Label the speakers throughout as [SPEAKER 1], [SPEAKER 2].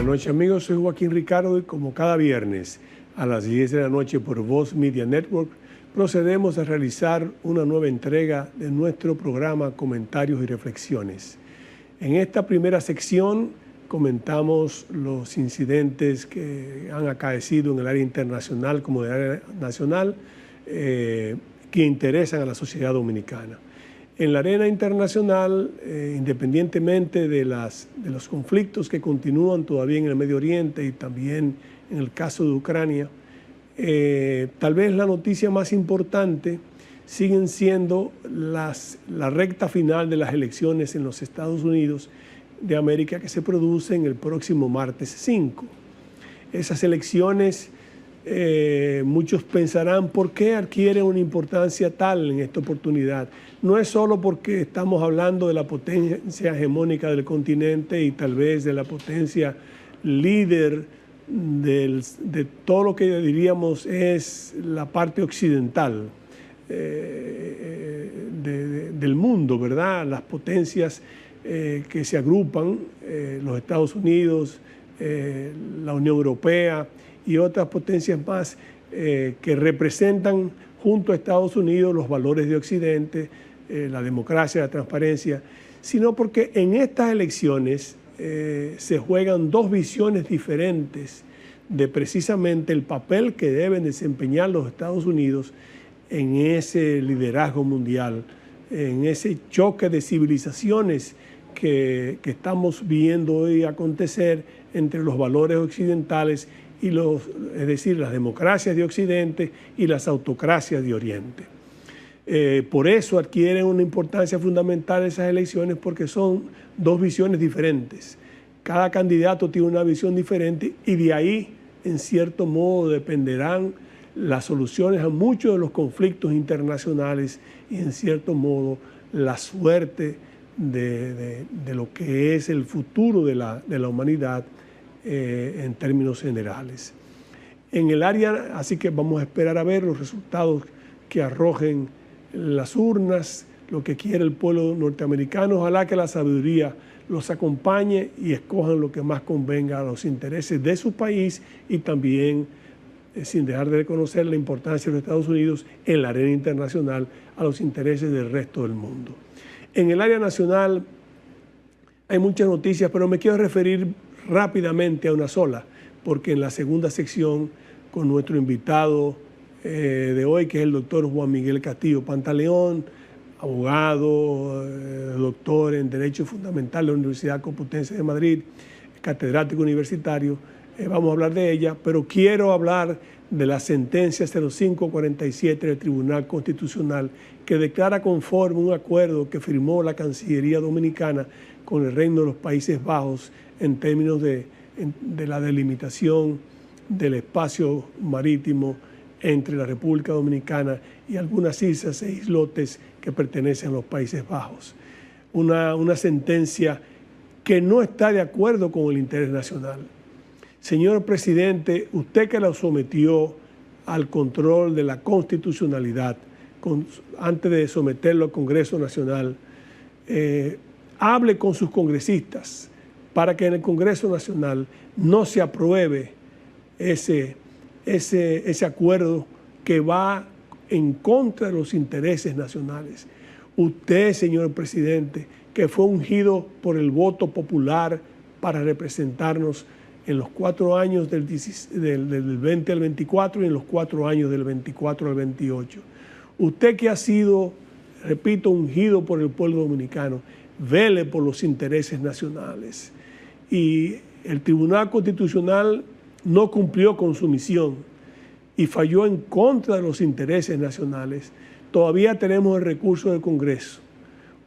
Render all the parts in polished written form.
[SPEAKER 1] Buenas noches amigos, soy Joaquín Ricardo y como cada viernes a las 10 de la noche por Voz Media Network procedemos a realizar una nueva entrega de nuestro programa Comentarios y Reflexiones. En esta primera sección comentamos los incidentes que han acaecido en el área internacional como en el área nacional que interesan a la sociedad dominicana. En la arena internacional, independientemente de los conflictos que continúan todavía en el Medio Oriente y también en el caso de Ucrania, tal vez la noticia más importante siguen siendo la recta final de las elecciones en los Estados Unidos de América que se producen el próximo martes 5. Esas elecciones, muchos pensarán por qué adquieren una importancia tal en esta oportunidad. No es solo porque estamos hablando de la potencia hegemónica del continente y tal vez de la potencia líder de todo lo que diríamos es la parte occidental del mundo, ¿verdad? Las potencias que se agrupan, los Estados Unidos, la Unión Europea y otras potencias más que representan junto a Estados Unidos los valores de Occidente, la democracia, la transparencia, sino porque en estas elecciones se juegan dos visiones diferentes de precisamente el papel que deben desempeñar los Estados Unidos en ese liderazgo mundial, en ese choque de civilizaciones que estamos viendo hoy acontecer entre los valores occidentales y es decir, las democracias de Occidente y las autocracias de Oriente. Por eso adquieren una importancia fundamental esas elecciones, porque son dos visiones diferentes. Cada candidato tiene una visión diferente y de ahí, en cierto modo, dependerán las soluciones a muchos de los conflictos internacionales y, en cierto modo, la suerte de lo que es el futuro de la humanidad en términos generales. En el área, así que vamos a esperar a ver los resultados que arrojen las urnas, lo que quiere el pueblo norteamericano. Ojalá que la sabiduría los acompañe y escojan lo que más convenga a los intereses de su país y también, sin dejar de reconocer la importancia de los Estados Unidos en la arena internacional, a los intereses del resto del mundo. En el área nacional hay muchas noticias, pero me quiero referir rápidamente a una sola, porque en la segunda sección con nuestro invitado de hoy, que es el doctor Juan Miguel Castillo Pantaleón, abogado, doctor en Derecho Fundamental de la Universidad Complutense de Madrid, catedrático universitario, vamos a hablar de ella, pero quiero hablar de la sentencia 0547 del Tribunal Constitucional que declara conforme un acuerdo que firmó la Cancillería Dominicana con el Reino de los Países Bajos en términos de la delimitación del espacio marítimo entre la República Dominicana y algunas islas e islotes que pertenecen a los Países Bajos. Una sentencia que no está de acuerdo con el interés nacional. Señor presidente, usted que la sometió al control de la constitucionalidad antes de someterlo al Congreso Nacional, hable con sus congresistas para que en el Congreso Nacional no se apruebe ese acuerdo que va en contra de los intereses nacionales. Usted, señor presidente, que fue ungido por el voto popular para representarnos en los 4 años del 20 al 24 y en los 4 años del 24 al 28. Usted que ha sido, repito, ungido por el pueblo dominicano, vele por los intereses nacionales. Y el Tribunal Constitucional no cumplió con su misión y falló en contra de los intereses nacionales. Todavía tenemos el recurso del Congreso.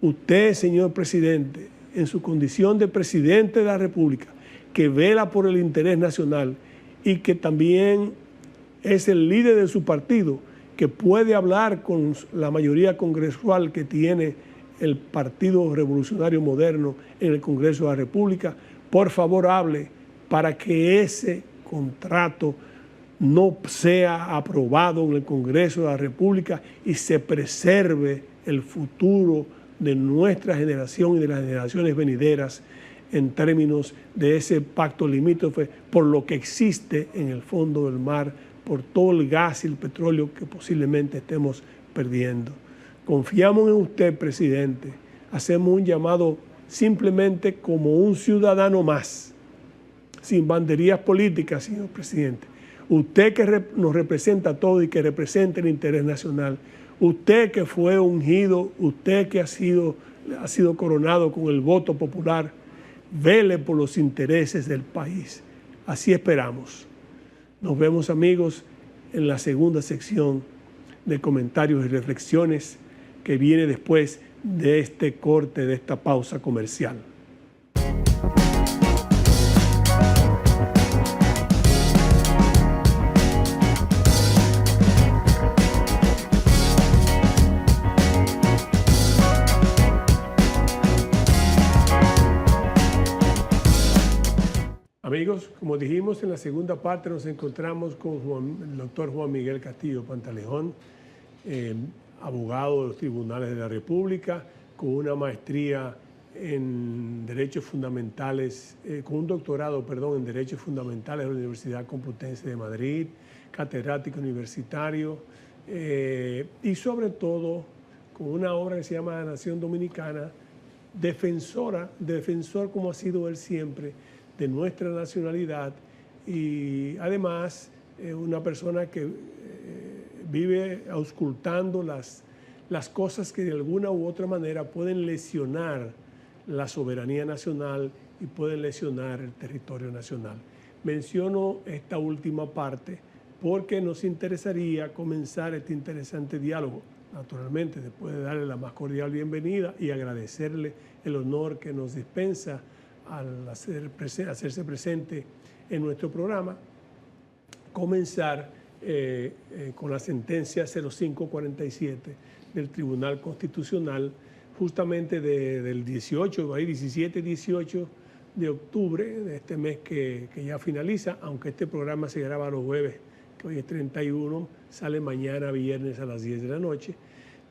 [SPEAKER 1] Usted, señor presidente, en su condición de presidente de la República, que vela por el interés nacional y que también es el líder de su partido, que puede hablar con la mayoría congresual que tiene el Partido Revolucionario Moderno en el Congreso de la República, por favor hable para que ese contrato no sea aprobado en el Congreso de la República y se preserve el futuro de nuestra generación y de las generaciones venideras en términos de ese pacto limítrofe, por lo que existe en el fondo del mar, por todo el gas y el petróleo que posiblemente estemos perdiendo. Confiamos en usted, presidente. Hacemos un llamado simplemente como un ciudadano más, sin banderías políticas, señor presidente. Usted que nos representa a todos y que representa el interés nacional, usted que fue ungido, usted que ha sido coronado con el voto popular, vele por los intereses del país. Así esperamos. Nos vemos, amigos, en la segunda sección de comentarios y reflexiones que viene después de este corte, de esta pausa comercial. Amigos, como dijimos, en la segunda parte nos encontramos con el doctor Juan Miguel Castillo Pantaleón, abogado de los tribunales de la República, con una maestría en Derechos Fundamentales, con un doctorado, en Derechos Fundamentales de la Universidad Complutense de Madrid, catedrático universitario, y sobre todo con una obra que se llama La Nación Dominicana, defensor como ha sido él siempre, de nuestra nacionalidad, y además una persona que vive auscultando las cosas que de alguna u otra manera pueden lesionar la soberanía nacional y pueden lesionar el territorio nacional. Menciono esta última parte porque nos interesaría comenzar este interesante diálogo, naturalmente, después de darle la más cordial bienvenida y agradecerle el honor que nos dispensa al hacerse presente en nuestro programa, comenzar con la sentencia 0547 del Tribunal Constitucional, justamente del 17 y 18 de octubre de este mes que ya finaliza, aunque este programa se graba los jueves, que hoy es 31, sale mañana viernes a las 10 de la noche,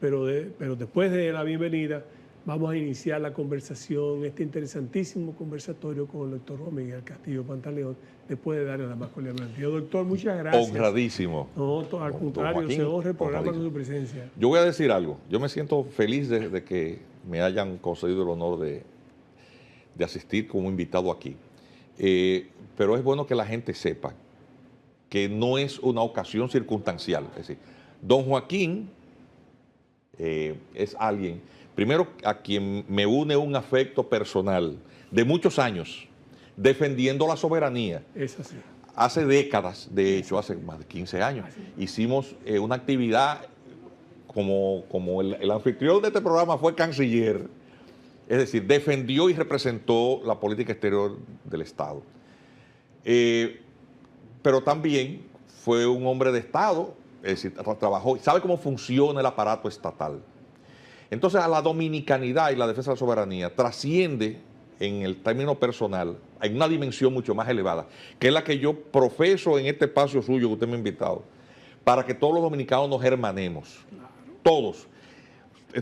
[SPEAKER 1] pero después de la bienvenida vamos a iniciar la conversación, este interesantísimo conversatorio con el doctor Juan Miguel Castillo Pantaleón, después de darle la más cordial bienvenida. Doctor, muchas gracias.
[SPEAKER 2] Honradísimo.
[SPEAKER 1] No, al contrario,
[SPEAKER 2] Joaquín,
[SPEAKER 1] se honra el programa con su presencia.
[SPEAKER 2] Yo voy a decir algo. Yo me siento feliz de que me hayan concedido el honor de asistir como invitado aquí. Pero es bueno que la gente sepa que no es una ocasión circunstancial. Es decir, don Joaquín es alguien, primero, a quien me une un afecto personal de muchos años, defendiendo la soberanía.
[SPEAKER 1] Es así.
[SPEAKER 2] Hace décadas, de hecho, hace más de 15 años, hicimos una actividad como el anfitrión de este programa fue canciller, es decir, defendió y representó la política exterior del Estado. Pero también fue un hombre de Estado, es decir, trabajó, sabe cómo funciona el aparato estatal. Entonces, a la dominicanidad y la defensa de la soberanía trasciende en el término personal, hay una dimensión mucho más elevada, que es la que yo profeso en este espacio suyo que usted me ha invitado, para que todos los dominicanos nos hermanemos, todos,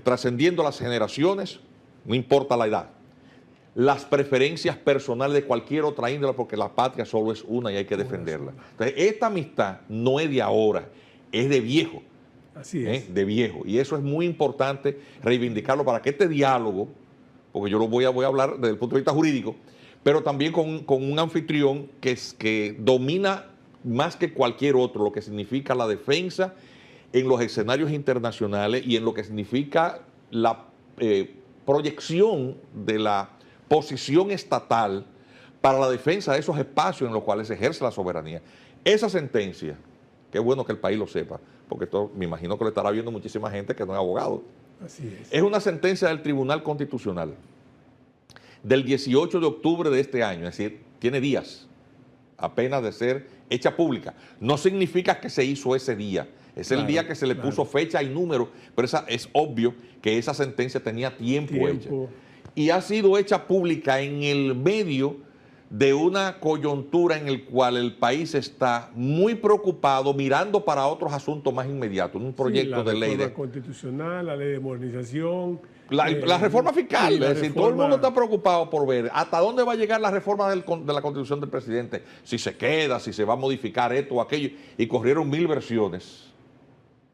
[SPEAKER 2] trascendiendo las generaciones, no importa la edad, las preferencias personales de cualquier otra índole, porque la patria solo es una y hay que defenderla. Entonces, esta amistad no es de ahora, es de viejo.
[SPEAKER 1] Así es.
[SPEAKER 2] De viejo. Y eso es muy importante reivindicarlo para que este diálogo, porque yo lo voy a hablar desde el punto de vista jurídico, pero también con un anfitrión que domina más que cualquier otro lo que significa la defensa en los escenarios internacionales y en lo que significa la proyección de la posición estatal para la defensa de esos espacios en los cuales se ejerce la soberanía. Esa sentencia, qué bueno que el país lo sepa, porque esto me imagino que lo estará viendo muchísima gente que no es abogado.
[SPEAKER 1] Así es.
[SPEAKER 2] Es una sentencia del Tribunal Constitucional del 18 de octubre de este año, es decir, tiene días apenas de ser hecha pública. No significa que se hizo ese día, es el día que se le puso fecha y número, pero es obvio que esa sentencia tenía tiempo hecha. Y ha sido hecha pública en el medio de una coyuntura en el cual el país está muy preocupado, mirando para otros asuntos más inmediatos, un proyecto de ley
[SPEAKER 1] la constitucional, la ley de modernización,
[SPEAKER 2] La reforma fiscal,
[SPEAKER 1] y la
[SPEAKER 2] es decir, todo el
[SPEAKER 1] reforma-
[SPEAKER 2] mundo está preocupado por ver hasta dónde va a llegar la reforma de la Constitución del presidente, si se queda, si se va a modificar esto o aquello, y corrieron 1000 versiones,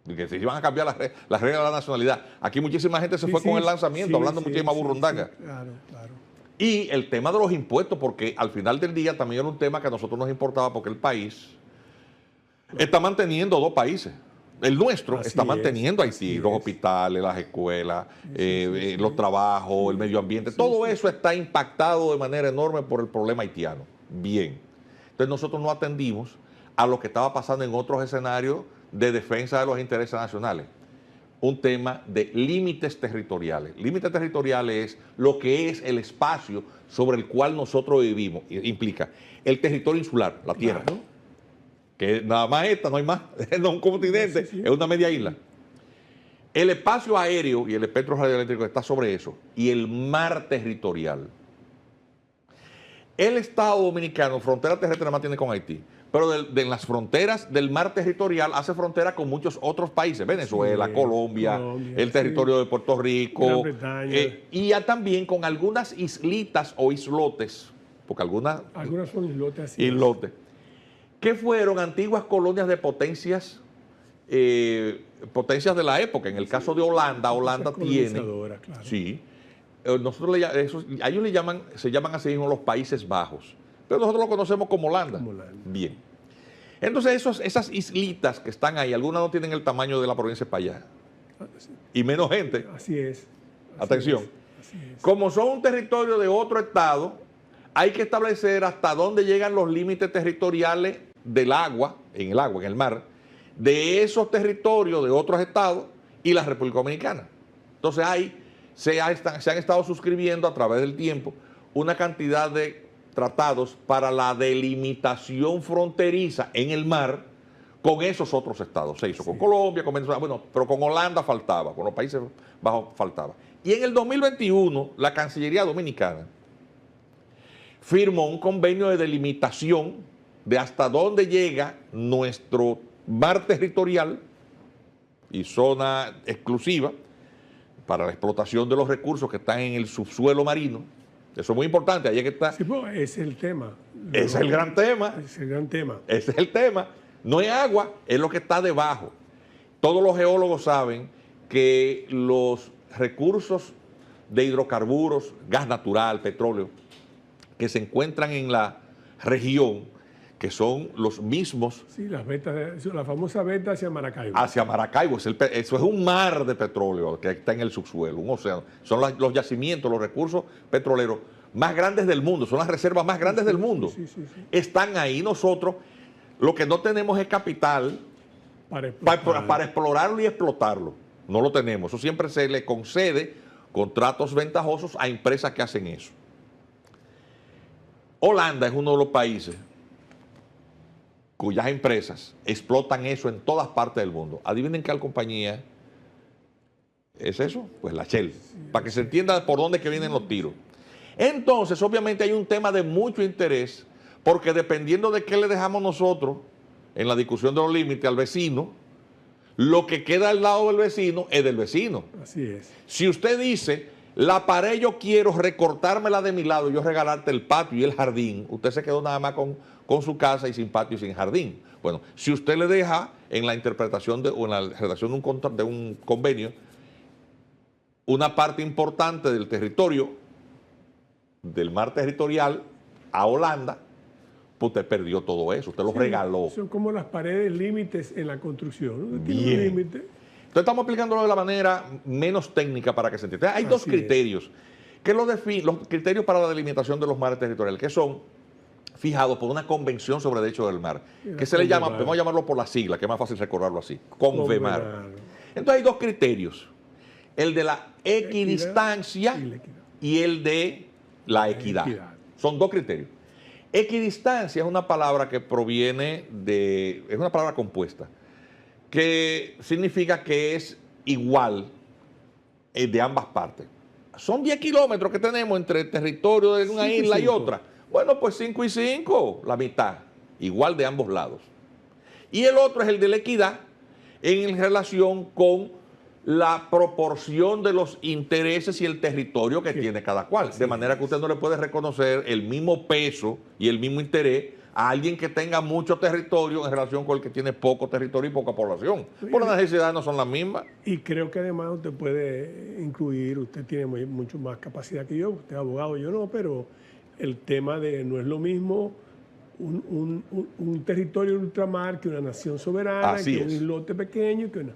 [SPEAKER 2] de que se iban a cambiar las reglas de la nacionalidad. Aquí muchísima gente se
[SPEAKER 1] Sí,
[SPEAKER 2] fue
[SPEAKER 1] sí,
[SPEAKER 2] con el lanzamiento,
[SPEAKER 1] sí,
[SPEAKER 2] hablando
[SPEAKER 1] sí,
[SPEAKER 2] muchísima
[SPEAKER 1] sí,
[SPEAKER 2] burrundanga.
[SPEAKER 1] sí, claro, claro.
[SPEAKER 2] Y el tema de los impuestos, porque al final del día también era un tema que a nosotros nos importaba, porque el país está manteniendo dos países. El nuestro
[SPEAKER 1] Así
[SPEAKER 2] está
[SPEAKER 1] es,
[SPEAKER 2] manteniendo
[SPEAKER 1] así
[SPEAKER 2] Haití,
[SPEAKER 1] es.
[SPEAKER 2] los hospitales, las escuelas,
[SPEAKER 1] sí.
[SPEAKER 2] los trabajos, el medio ambiente, todo eso está impactado de manera enorme por el problema haitiano. Bien. Entonces nosotros no atendimos a lo que estaba pasando en otros escenarios de defensa de los intereses nacionales. Un tema de límites territoriales. Límites territoriales es lo que es el espacio sobre el cual nosotros vivimos. Implica el territorio insular, la tierra.
[SPEAKER 1] Claro.
[SPEAKER 2] Que nada más esta, no hay más, no es un continente,
[SPEAKER 1] Sí.
[SPEAKER 2] es una media isla. El espacio aéreo y el espectro radioeléctrico está sobre eso, y el mar territorial. El Estado Dominicano, frontera terrestre nada más tiene con Haití, pero de las fronteras del mar territorial hace frontera con muchos otros países, Venezuela,
[SPEAKER 1] Sí,
[SPEAKER 2] Colombia, el territorio de Puerto Rico,
[SPEAKER 1] Gran Bretaña.
[SPEAKER 2] Y ya también con algunas islitas o islotes, porque algunas
[SPEAKER 1] Algunas son islotes así.
[SPEAKER 2] islotes, que fueron antiguas colonias de potencias de la época. En el caso de Holanda, Holanda tiene...
[SPEAKER 1] Claro.
[SPEAKER 2] Sí. Nosotros ellos se llaman así mismo los Países Bajos. Pero nosotros lo conocemos como Holanda.
[SPEAKER 1] Como Holanda.
[SPEAKER 2] Bien. Entonces esas islitas que están ahí, algunas no tienen el tamaño de la provincia de Payá. Y menos gente.
[SPEAKER 1] Así es.
[SPEAKER 2] Atención.
[SPEAKER 1] Así es.
[SPEAKER 2] Como son un territorio de otro estado, hay que establecer hasta dónde llegan los límites territoriales del agua, en el mar, de esos territorios de otros estados y la República Dominicana. Entonces se han estado suscribiendo a través del tiempo una cantidad de tratados para la delimitación fronteriza en el mar con esos otros estados. Se hizo con Colombia, con Venezuela, bueno, pero con Holanda faltaba, con los Países Bajos faltaba. Y en el 2021, la Cancillería Dominicana firmó un convenio de delimitación de hasta dónde llega nuestro mar territorial y zona exclusiva para la explotación de los recursos que están en el subsuelo marino. Eso es muy importante, ahí es que está.
[SPEAKER 1] Sí, pues, ese es el tema.
[SPEAKER 2] Ese es el gran tema.
[SPEAKER 1] Ese es el gran tema.
[SPEAKER 2] Ese es el tema. No es agua, es lo que está debajo. Todos los geólogos saben que los recursos de hidrocarburos, gas natural, petróleo, que se encuentran en la región, que son los mismos
[SPEAKER 1] Sí, la famosa veta hacia Maracaibo.
[SPEAKER 2] hacia Maracaibo. Eso es un mar de petróleo que está en el subsuelo, un océano. Son los yacimientos, los recursos petroleros más grandes del mundo, son las reservas más grandes del mundo.
[SPEAKER 1] Sí.
[SPEAKER 2] Están ahí. Nosotros lo que no tenemos es capital para explorarlo y explotarlo. No lo tenemos. Eso siempre se le concede contratos ventajosos a empresas que hacen eso. Holanda es uno de los países cuyas empresas explotan eso en todas partes del mundo. Adivinen qué compañía es eso, pues la Shell, para que se entienda por dónde que vienen los tiros. Entonces, obviamente hay un tema de mucho interés, porque dependiendo de qué le dejamos nosotros en la discusión de los límites al vecino, lo que queda al lado del vecino es del vecino.
[SPEAKER 1] Así es.
[SPEAKER 2] Si usted dice, la pared yo quiero recortármela de mi lado, yo regalarte el patio y el jardín, usted se quedó nada más con su casa y sin patio y sin jardín. Bueno, si usted le deja en la interpretación o en la redacción de un convenio una parte importante del territorio, del mar territorial a Holanda, pues usted perdió todo eso, usted lo regaló.
[SPEAKER 1] Son como las paredes límites en la construcción, ¿no? Tiene
[SPEAKER 2] Bien.
[SPEAKER 1] un límite.
[SPEAKER 2] Entonces estamos aplicándolo de la manera menos técnica para que se entienda. Hay dos criterios, que los criterios para la delimitación de los mares territoriales, que son fijados por una convención sobre derechos del mar, que se le llama, vamos a llamarlo por la sigla, que es más fácil recordarlo así, CONVEMAR. Entonces hay dos criterios, el de la equidistancia y el de la equidad. Son dos criterios. Equidistancia es una palabra que proviene es una palabra compuesta, que significa que es igual de ambas partes. Son 10 kilómetros que tenemos entre el territorio de una isla y otra. Bueno, pues 5 y 5, la mitad, igual de ambos lados. Y el otro es el de la equidad en relación con la proporción de los intereses y el territorio que tiene cada cual. De manera que usted no le puede reconocer el mismo peso y el mismo interés a alguien que tenga mucho territorio en relación con el que tiene poco territorio y poca población. Por las necesidades no son las mismas.
[SPEAKER 1] Y creo que además usted puede incluir, usted tiene mucho más capacidad que yo, usted es abogado, yo no, pero el tema de no es lo mismo un territorio de ultramar que una nación soberana,
[SPEAKER 2] Así
[SPEAKER 1] que
[SPEAKER 2] es.
[SPEAKER 1] un islote pequeño, que una...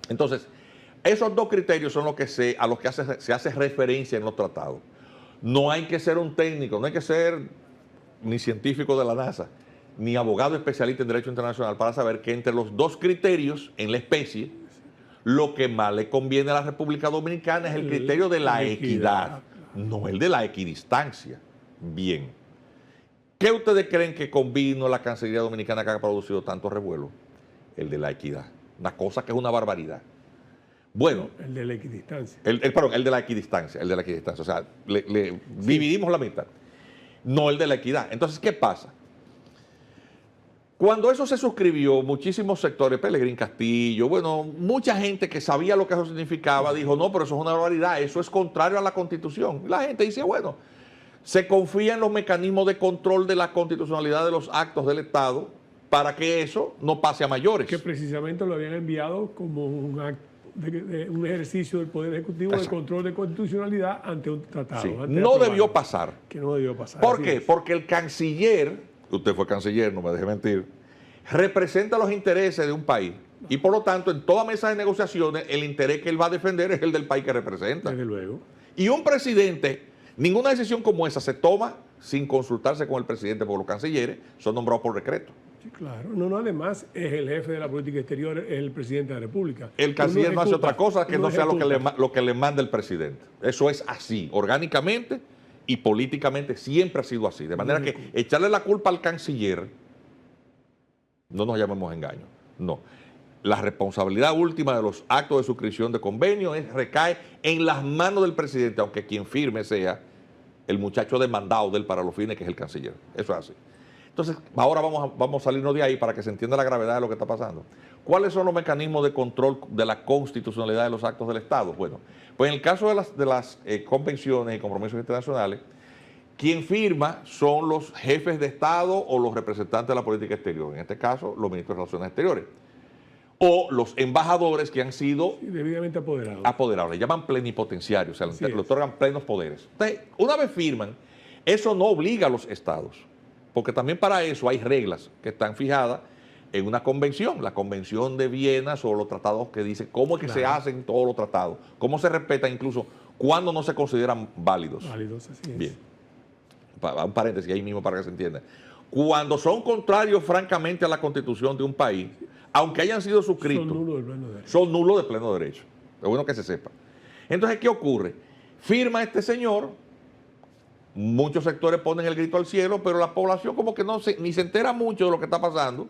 [SPEAKER 2] Entonces, esos dos criterios son los que a los que se hace referencia en los tratados. No hay que ser un técnico, no hay que ser ni científico de la NASA, ni abogado especialista en derecho internacional para saber que entre los dos criterios en la especie, lo que más le conviene a la República Dominicana es el criterio de la equidad, no el de la equidistancia. Bien. ¿Qué ustedes creen que convino la Cancillería Dominicana que ha producido tanto revuelo? El de la equidad. Una cosa que es una barbaridad. Bueno.
[SPEAKER 1] El de la equidistancia.
[SPEAKER 2] Perdón, el de la equidistancia. El de la equidistancia. O sea, dividimos la mitad. No el de la equidad. Entonces, ¿qué pasa? Cuando eso se suscribió, muchísimos sectores, Pelegrín Castillo, bueno, mucha gente que sabía lo que eso significaba, dijo, no, pero eso es una barbaridad, eso es contrario a la Constitución. La gente dice, bueno, se confía en los mecanismos de control de la constitucionalidad de los actos del Estado para que eso no pase a mayores.
[SPEAKER 1] Que precisamente lo habían enviado como un acto de un ejercicio del Poder Ejecutivo de control de constitucionalidad ante un tratado.
[SPEAKER 2] Sí, no debió pasar.
[SPEAKER 1] Que no debió pasar.
[SPEAKER 2] ¿Por qué? Porque el canciller, usted fue canciller, no me deje mentir, representa los intereses de un país y por lo tanto en toda mesa de negociaciones el interés que él va a defender es el del país que representa.
[SPEAKER 1] Desde luego.
[SPEAKER 2] Y un presidente, ninguna decisión como esa se toma sin consultarse con el presidente, porque los cancilleres son nombrados por decreto.
[SPEAKER 1] Sí, claro. No, además es el jefe de la política exterior, es el presidente de la República.
[SPEAKER 2] El canciller no hace otra cosa que no sea lo que le manda el presidente. Eso es así, orgánicamente y políticamente siempre ha sido así. De manera que echarle la culpa al canciller, no nos llamemos engaño, no. La responsabilidad última de los actos de suscripción de convenio recae en las manos del presidente, aunque quien firme sea el muchacho demandado de él para los fines, que es el canciller. Eso es así. Entonces, ahora vamos a salirnos de ahí para que se entienda la gravedad de lo que está pasando. ¿Cuáles son los mecanismos de control de la constitucionalidad de los actos del Estado? Bueno, pues en el caso de las convenciones y compromisos internacionales, quien firma son los jefes de Estado o los representantes de la política exterior, en este caso los ministros de Relaciones Exteriores, o los embajadores que han sido
[SPEAKER 1] debidamente
[SPEAKER 2] apoderados. Le llaman plenipotenciarios, o sea, le otorgan plenos poderes. Entonces, una vez firman, eso no obliga a los estados, porque también para eso hay reglas que están fijadas en una convención, la Convención de Viena sobre los tratados, que dice cómo es que se hacen todos los tratados, cómo se respetan incluso cuando no se consideran válidos.
[SPEAKER 1] Válidos, así es.
[SPEAKER 2] Bien. Un paréntesis ahí mismo para que se entienda. Cuando son contrarios francamente a la Constitución de un país, aunque hayan sido suscritos, son nulos de pleno derecho. Es bueno que se sepa. Entonces, ¿qué ocurre? Firma este señor, muchos sectores ponen el grito al cielo, pero la población como que ni se entera mucho de lo que está pasando,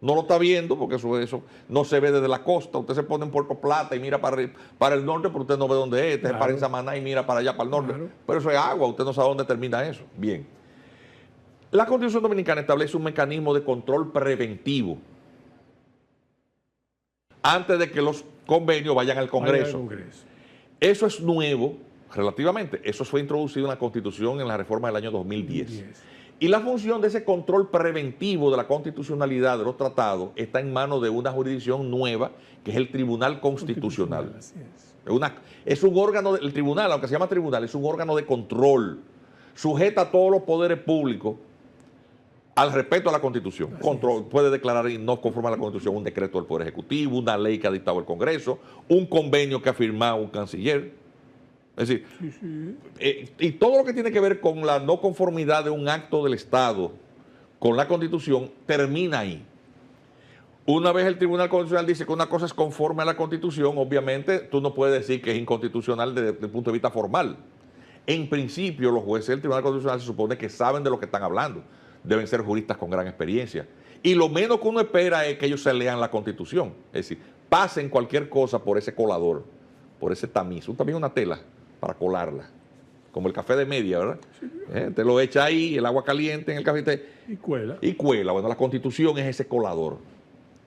[SPEAKER 2] no lo está viendo, porque eso no se ve desde la costa. Usted se pone en Puerto Plata y mira para el norte, pero usted no ve dónde es. Usted se para en Samaná y mira para allá, para el norte. Claro. Pero eso es agua, usted no sabe dónde termina eso. Bien. La Constitución Dominicana establece un mecanismo de control preventivo antes de que los convenios vayan al Congreso. Eso es nuevo, relativamente. Eso fue introducido en la Constitución en la reforma del año 2010. Y la función de ese control preventivo de la constitucionalidad de los tratados está en manos de una jurisdicción nueva, que es el Tribunal Constitucional. Es un órgano, el tribunal, aunque se llama tribunal, es un órgano de control, sujeta a todos los poderes públicos al respeto a la Constitución. Puede declarar y no conforme a la Constitución un decreto del Poder Ejecutivo, una ley que ha dictado el Congreso, un convenio que ha firmado un canciller. Es decir, y todo lo que tiene que ver con la no conformidad de un acto del Estado con la Constitución termina ahí. Una vez el Tribunal Constitucional dice que una cosa es conforme a la Constitución, obviamente tú no puedes decir que es inconstitucional desde el punto de vista formal. En principio, los jueces del Tribunal Constitucional se supone que saben de lo que están hablando. Deben ser juristas con gran experiencia. Y lo menos que uno espera es que ellos se lean la Constitución. Es decir, pasen cualquier cosa por ese colador, por ese tamiz. También una tela para colarla, como el café de media, ¿verdad? Sí. Te lo echa ahí, el agua caliente en el café.
[SPEAKER 1] Y cuela.
[SPEAKER 2] Y cuela. Bueno, la Constitución es ese colador.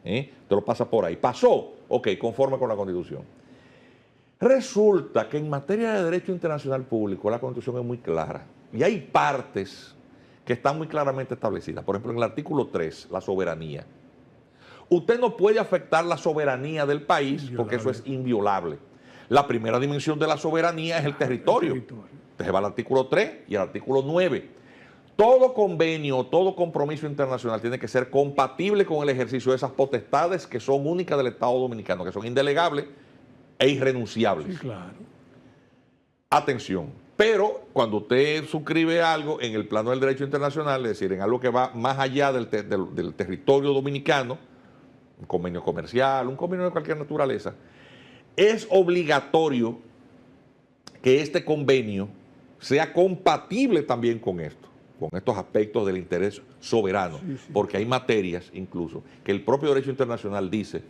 [SPEAKER 2] Te lo pasa por ahí. Pasó, ok, conforme con la Constitución. Resulta que en materia de derecho internacional público la Constitución es muy clara y hay partes que están muy claramente establecidas. Por ejemplo, en el artículo 3, la soberanía. Usted no puede afectar la soberanía del país porque eso es inviolable. La primera dimensión de la soberanía es el territorio. Entonces va al artículo 3 y al artículo 9. Todo convenio, todo compromiso internacional tiene que ser compatible con el ejercicio de esas potestades que son únicas del Estado Dominicano, que son indelegables e irrenunciables.
[SPEAKER 1] Sí, claro.
[SPEAKER 2] Atención, pero cuando usted suscribe algo en el plano del derecho internacional, es decir, en algo que va más allá del territorio dominicano, un convenio comercial, un convenio de cualquier naturaleza, es obligatorio que este convenio sea compatible también con esto, con estos aspectos del interés soberano, porque hay materias incluso que el propio derecho internacional dice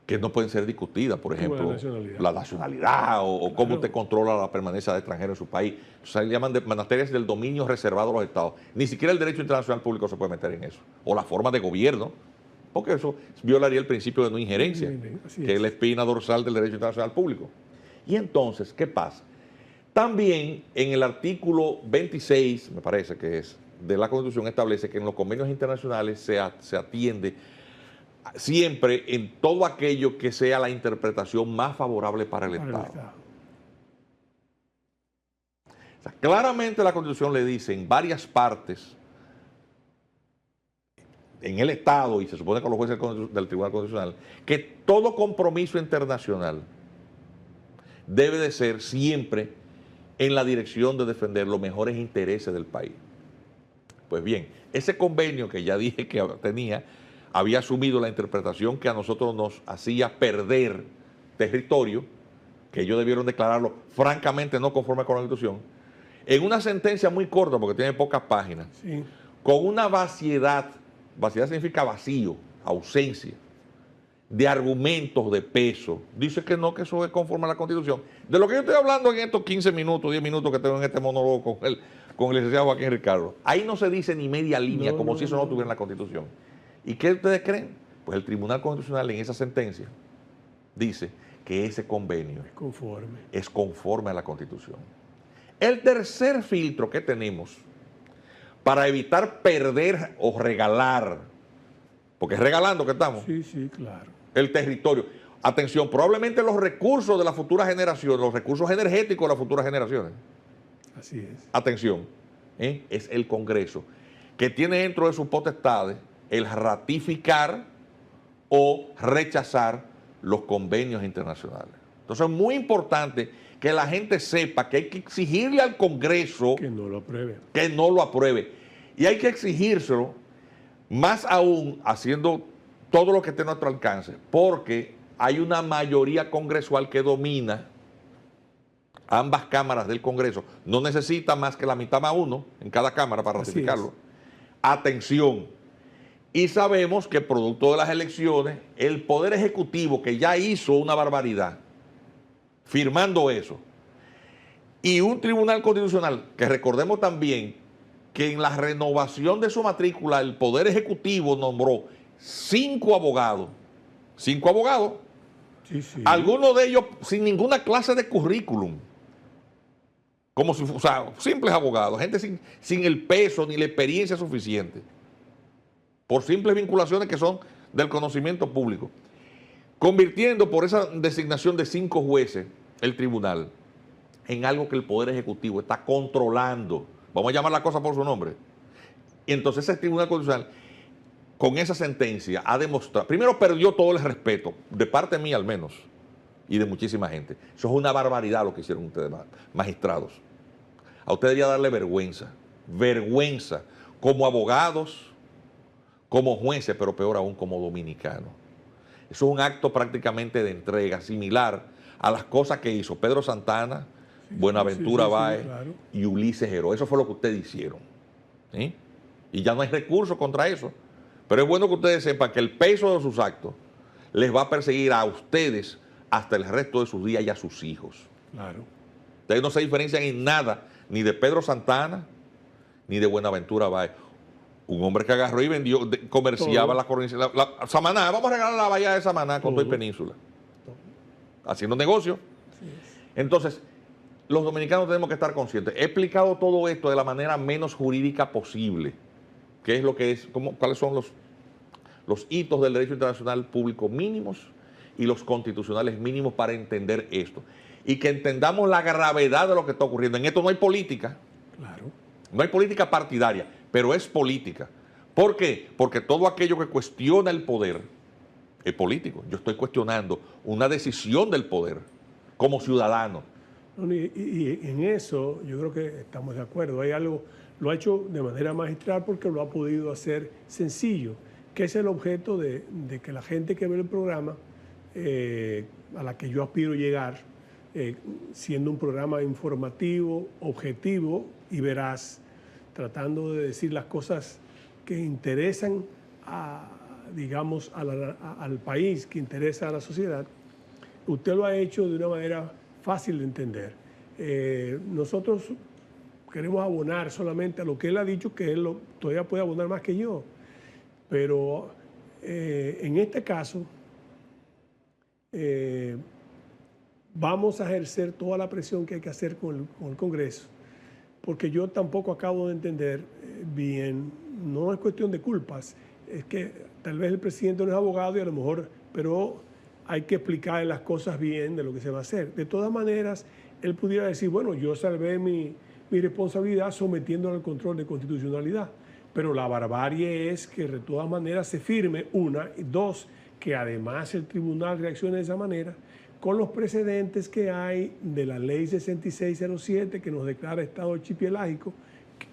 [SPEAKER 2] que no pueden ser discutidas, por ejemplo, la nacionalidad o cómo usted controla la permanencia de extranjeros en su país. O sea, le llaman de materias del dominio reservado a los estados. Ni siquiera el derecho internacional público se puede meter en eso. O la forma de gobierno, porque eso violaría el principio de no injerencia, que es la espina dorsal del derecho internacional público. Y entonces, ¿qué pasa? También en el artículo 26, me parece que es, de la Constitución establece que en los convenios internacionales se atiende siempre en todo aquello que sea la interpretación más favorable para el Estado. O sea, claramente la Constitución le dice en varias partes, en el Estado, y se supone con los jueces del Tribunal Constitucional, que todo compromiso internacional debe de ser siempre en la dirección de defender los mejores intereses del país. Pues bien, ese convenio que ya dije que tenía, había asumido la interpretación que a nosotros nos hacía perder territorio, que ellos debieron declararlo francamente no conforme con la Constitución, en una sentencia muy corta, porque tiene pocas páginas, con una vaciedad significa vacío, ausencia, de argumentos de peso, dice que no, que eso es conforme a la Constitución. De lo que yo estoy hablando en estos 15 minutos, 10 minutos que tengo en este monólogo con el licenciado Joaquín Ricardo, ahí no se dice ni media línea, como si eso no estuviera en la Constitución. ¿Y qué ustedes creen? Pues el Tribunal Constitucional en esa sentencia dice que ese convenio es conforme a la Constitución. El tercer filtro que tenemos para evitar perder o regalar, porque es regalando que estamos, el territorio. Atención, probablemente los recursos de las futuras generaciones, los recursos energéticos de las futuras generaciones.
[SPEAKER 1] Así es.
[SPEAKER 2] Atención, es el Congreso, que tiene dentro de sus potestades el ratificar o rechazar los convenios internacionales. Entonces es muy importante que la gente sepa que hay que exigirle al Congreso
[SPEAKER 1] que no lo apruebe.
[SPEAKER 2] Que no lo apruebe. Y hay que exigírselo más aún haciendo todo lo que esté a nuestro alcance, porque hay una mayoría congresual que domina ambas cámaras del Congreso. No necesita más que la mitad más uno en cada cámara para ratificarlo. Atención. Y sabemos que producto de las elecciones, el Poder Ejecutivo, que ya hizo una barbaridad, firmando eso, y un Tribunal Constitucional, que recordemos también que en la renovación de su matrícula, el Poder Ejecutivo nombró 5 abogados. 5 abogados. Algunos de ellos sin ninguna clase de currículum. Como si, o sea, simples abogados, gente sin el peso ni la experiencia suficiente, por simples vinculaciones que son del conocimiento público, convirtiendo por esa designación de 5 jueces el tribunal en algo que el Poder Ejecutivo está controlando. Vamos a llamar la cosa por su nombre. Y entonces ese Tribunal Constitucional, con esa sentencia, ha demostrado, primero perdió todo el respeto, de parte mía al menos, y de muchísima gente. Eso es una barbaridad lo que hicieron ustedes, magistrados. A ustedes debería darle vergüenza, vergüenza, como abogados, como jueces, pero peor aún como dominicanos. Eso es un acto prácticamente de entrega, similar a las cosas que hizo Pedro Santana, Buenaventura Báez y Ulises Heró. Eso fue lo que ustedes hicieron. ¿Sí? Y ya no hay recursos contra eso. Pero es bueno que ustedes sepan que el peso de sus actos les va a perseguir a ustedes hasta el resto de sus días y a sus hijos. Ustedes no se diferencian en nada, ni de Pedro Santana, ni de Buenaventura Báez. Un hombre que agarró y vendió, comerciaba la Samaná. Vamos a regalar la bahía de Samaná con toda la península. Haciendo negocio. Entonces, los dominicanos tenemos que estar conscientes. He explicado todo esto de la manera menos jurídica posible. ¿Qué es lo que es? ¿Cuáles son los hitos del derecho internacional público mínimos y los constitucionales mínimos para entender esto? Y que entendamos la gravedad de lo que está ocurriendo. En esto no hay política.
[SPEAKER 1] Claro.
[SPEAKER 2] No hay política partidaria, pero es política. ¿Por qué? Porque todo aquello que cuestiona el poder es político. Yo estoy cuestionando una decisión del poder como ciudadano.
[SPEAKER 1] Y en eso yo creo que estamos de acuerdo. Hay algo, lo ha hecho de manera magistral porque lo ha podido hacer sencillo, que es el objeto de que la gente que ve el programa, a la que yo aspiro llegar, siendo un programa informativo, objetivo y veraz, tratando de decir las cosas que interesan digamos, al país, que interesa a la sociedad. Usted lo ha hecho de una manera fácil de entender. Nosotros queremos abonar solamente a lo que él ha dicho, que él todavía puede abonar más que yo. Pero en este caso, vamos a ejercer toda la presión que hay que hacer con el Congreso, porque yo tampoco acabo de entender bien, no es cuestión de culpas, es que tal vez el presidente no es abogado y a lo mejor, pero hay que explicarle las cosas bien de lo que se va a hacer. De todas maneras, él pudiera decir, bueno, yo salvé mi responsabilidad sometiéndolo al control de constitucionalidad, pero la barbarie es que de todas maneras se firme, una, y dos, que además el tribunal reaccione de esa manera, con los precedentes que hay de la ley 6607 que nos declara estado archipiélagico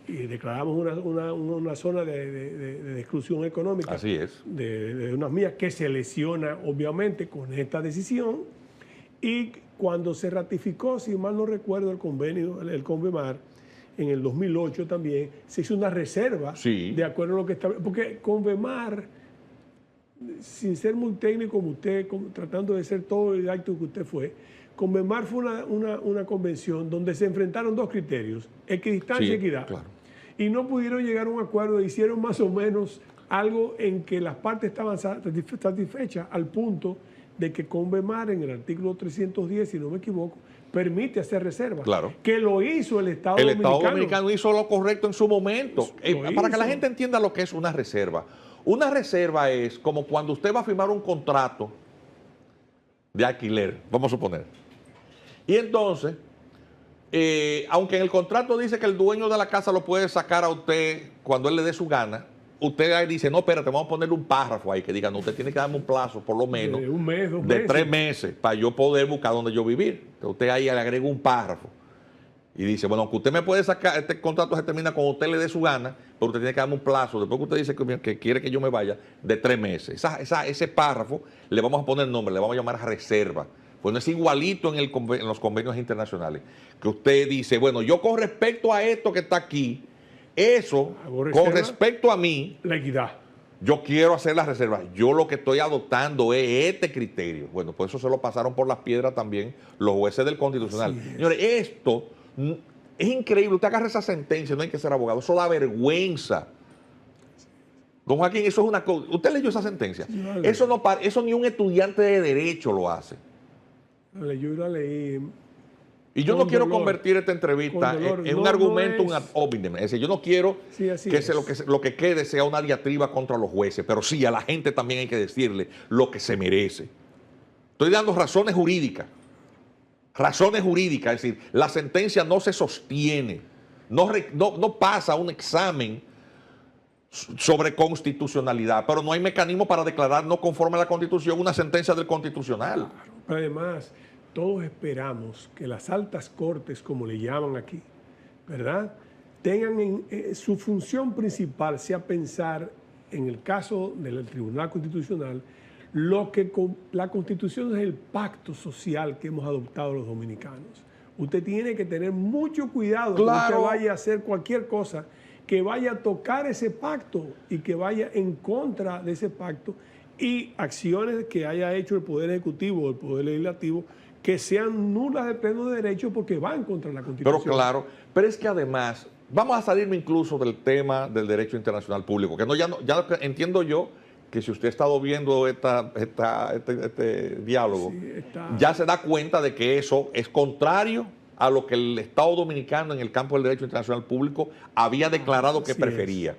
[SPEAKER 1] y declaramos una zona de exclusión económica.
[SPEAKER 2] Así es.
[SPEAKER 1] De unas mías que se lesiona obviamente con esta decisión, y cuando se ratificó, si mal no recuerdo, el convenio, el CONVEMAR, en el 2008 también, se hizo una reserva, sí, de acuerdo a lo que está, porque CONVEMAR, sin ser muy técnico como usted, tratando de ser todo el acto que usted fue, CONVEMAR fue una convención donde se enfrentaron dos criterios, equidistancia y equidad. Claro. Y no pudieron llegar a un acuerdo, hicieron más o menos algo en que las partes estaban satisfechas, al punto de que CONVEMAR, en el artículo 310, si no me equivoco, permite hacer reservas. Claro. Que lo hizo el Estado Dominicano.
[SPEAKER 2] El Estado Dominicano hizo lo correcto en su momento. Para que la gente entienda lo que es una reserva. Una reserva es como cuando usted va a firmar un contrato de alquiler, vamos a suponer. Y entonces, aunque en el contrato dice que el dueño de la casa lo puede sacar a usted cuando él le dé su gana, usted ahí dice, no, espérate, vamos a ponerle un párrafo ahí que diga, no, usted tiene que darme un plazo, por lo menos,
[SPEAKER 1] un mes,
[SPEAKER 2] de 3 meses, para yo poder buscar donde yo vivir. Entonces, usted ahí le agrega un párrafo y dice, bueno, aunque usted me puede sacar, este contrato se termina cuando usted le dé su gana, pero usted tiene que darme un plazo, después que usted dice que quiere que yo me vaya, de 3 meses. Ese párrafo le vamos a poner nombre, le vamos a llamar reserva. Pues no es igualito en los convenios internacionales, que usted dice, bueno, yo con respecto a esto que está aquí, eso, con respecto a mí,
[SPEAKER 1] la equidad.
[SPEAKER 2] Yo quiero hacer las reservas. Yo lo que estoy adoptando es este criterio. Bueno, pues eso se lo pasaron por las piedras también los jueces del Constitucional. Señores, esto es increíble. Usted agarra esa sentencia, no hay que ser abogado. Eso da vergüenza. Don Joaquín, eso es una cosa. ¿Usted leyó esa sentencia? Sí, eso ni un estudiante de derecho lo hace.
[SPEAKER 1] Yo la leí.
[SPEAKER 2] Y yo no quiero convertir esta entrevista en un argumento ad hominem. Es decir, yo no quiero que lo que quede sea una diatriba contra los jueces, pero sí, a la gente también hay que decirle lo que se merece. Estoy dando razones jurídicas. Razones jurídicas, es decir, la sentencia no se sostiene, no pasa un examen sobre constitucionalidad, pero no hay mecanismo para declarar no conforme a la Constitución una sentencia del Constitucional.
[SPEAKER 1] Claro, pero además, todos esperamos que las altas cortes, como le llaman aquí, ¿verdad?, tengan su función principal sea pensar, en el caso del Tribunal Constitucional, lo que la Constitución es el pacto social que hemos adoptado los dominicanos. Usted tiene que tener mucho cuidado cuando usted vaya a hacer cualquier cosa que vaya a tocar ese pacto y que vaya en contra de ese pacto, y acciones que haya hecho el Poder Ejecutivo o el Poder Legislativo que sean nulas de pleno derecho porque van contra la Constitución.
[SPEAKER 2] Pero claro, pero es que además, vamos a salirme incluso del tema del derecho internacional público, que ya entiendo yo que si usted ha estado viendo este diálogo,
[SPEAKER 1] Sí,
[SPEAKER 2] ya se da cuenta de que eso es contrario a lo que el Estado Dominicano en el campo del derecho internacional público había declarado que
[SPEAKER 1] así
[SPEAKER 2] prefería.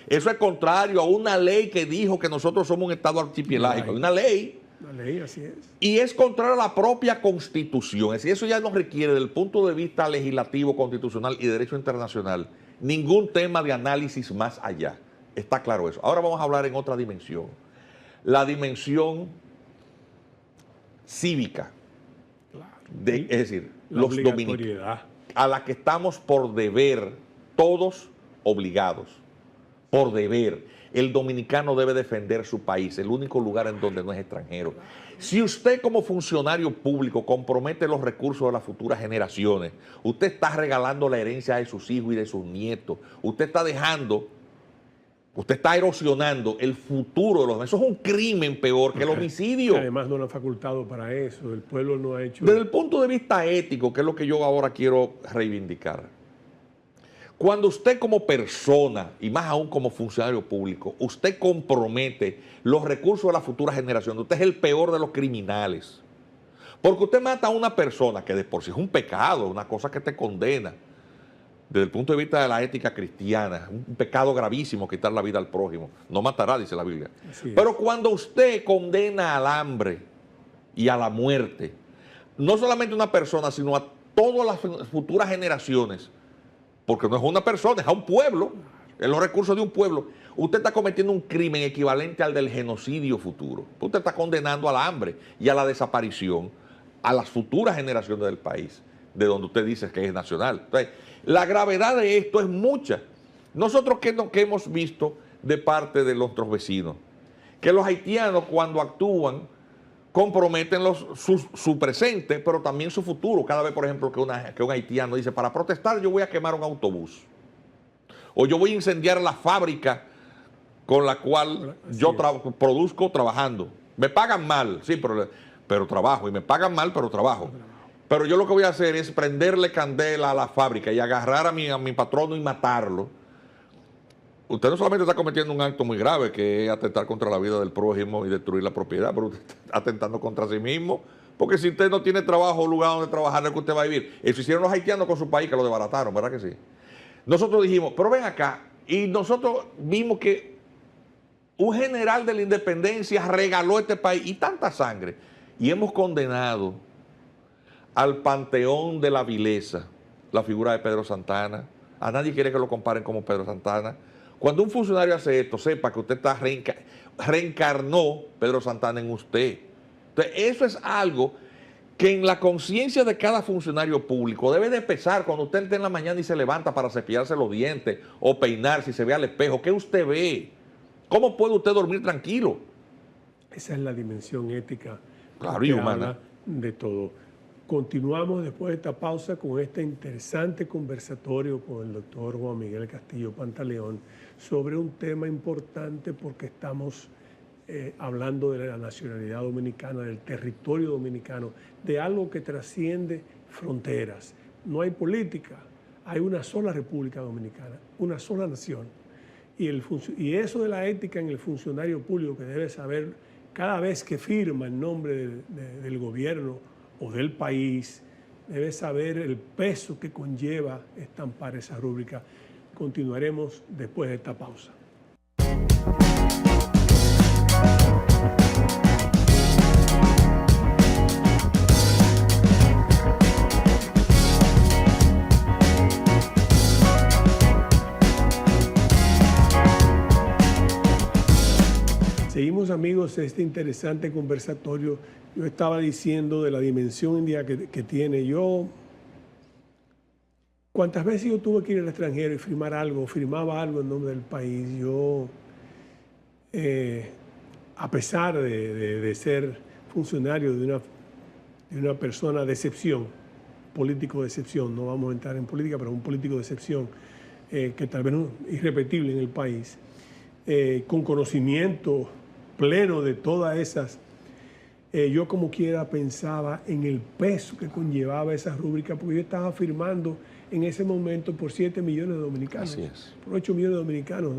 [SPEAKER 2] Eso es contrario a una ley que dijo que nosotros somos un Estado archipelágico. Hay una ley.
[SPEAKER 1] La ley, así es.
[SPEAKER 2] Y es contrario a la propia Constitución. Es decir, eso ya nos requiere, desde el punto de vista legislativo, constitucional y derecho internacional, ningún tema de análisis más allá. Está claro eso. Ahora vamos a hablar en otra dimensión. La dimensión cívica. Es decir, los dominicanos, a la que estamos por deber, todos obligados, por deber. El dominicano debe defender su país, el único lugar en donde no es extranjero. Si usted como funcionario público compromete los recursos de las futuras generaciones, usted está regalando la herencia de sus hijos y de sus nietos, usted está erosionando el futuro de los demás. Eso es un crimen peor que el homicidio.
[SPEAKER 1] Además no lo han facultado para eso, el pueblo no ha hecho...
[SPEAKER 2] Desde el punto de vista ético, que es lo que yo ahora quiero reivindicar, cuando usted como persona, y más aún como funcionario público, usted compromete los recursos de la futura generación, usted es el peor de los criminales. Porque usted mata a una persona que de por sí es un pecado, una cosa que te condena, desde el punto de vista de la ética cristiana, un pecado gravísimo quitar la vida al prójimo. No matará, dice la Biblia. Pero cuando usted condena al hambre y a la muerte, no solamente a una persona, sino a todas las futuras generaciones, porque no es una persona, es a un pueblo, es los recursos de un pueblo, usted está cometiendo un crimen equivalente al del genocidio futuro. Usted está condenando al hambre y a la desaparición a las futuras generaciones del país, de donde usted dice que es nacional. Entonces, la gravedad de esto es mucha. Nosotros que hemos visto de parte de nuestros vecinos, que los haitianos cuando actúan comprometen su presente, pero también su futuro. Cada vez, por ejemplo, que un haitiano dice, para protestar yo voy a quemar un autobús, o yo voy a incendiar la fábrica con la cual yo produzco trabajando. Me pagan mal, sí, pero trabajo, y me pagan mal, pero trabajo. Pero yo lo que voy a hacer es prenderle candela a la fábrica y agarrar a mi patrono y matarlo. Usted no solamente está cometiendo un acto muy grave, que es atentar contra la vida del prójimo y destruir la propiedad, pero usted está atentando contra sí mismo, porque si usted no tiene trabajo o lugar donde trabajar, no es que usted va a vivir. Eso hicieron los haitianos con su país, que lo desbarataron, ¿verdad que sí? Nosotros dijimos, pero ven acá, y nosotros vimos que un general de la independencia regaló este país y tanta sangre, y hemos condenado al panteón de la vileza la figura de Pedro Santana. A nadie quiere que lo comparen como Pedro Santana. Cuando un funcionario hace esto, sepa que usted reencarnó Pedro Santana en usted. Entonces, eso es algo que en la conciencia de cada funcionario público debe de pesar cuando usted está en la mañana y se levanta para cepillarse los dientes o peinarse y se ve al espejo. ¿Qué usted ve? ¿Cómo puede usted dormir tranquilo?
[SPEAKER 1] Esa es la dimensión ética,
[SPEAKER 2] claro, y humana
[SPEAKER 1] de todo. Continuamos después de esta pausa con este interesante conversatorio con el doctor Juan Miguel Castillo Pantaleón sobre un tema importante porque estamos hablando de la nacionalidad dominicana, del territorio dominicano, de algo que trasciende fronteras. No hay política, hay una sola República Dominicana, una sola nación. Y eso de la ética en el funcionario público que debe saber cada vez que firma en nombre del gobierno o del país, debe saber el peso que conlleva estampar esa rúbrica. Continuaremos después de esta pausa. Seguimos, amigos, este interesante conversatorio. Yo estaba diciendo de la dimensión india que tiene. ¿Cuántas veces yo tuve que ir al extranjero y firmaba algo en nombre del país? Yo, a pesar de ser funcionario de una persona de excepción, político de excepción, no vamos a entrar en política, pero un político de excepción, que tal vez no es irrepetible en el país, con conocimiento pleno de todas esas, yo como quiera pensaba en el peso que conllevaba esa rúbrica, porque yo estaba firmando en ese momento por 7 millones de dominicanos,
[SPEAKER 2] Así es.
[SPEAKER 1] por 8 millones de dominicanos,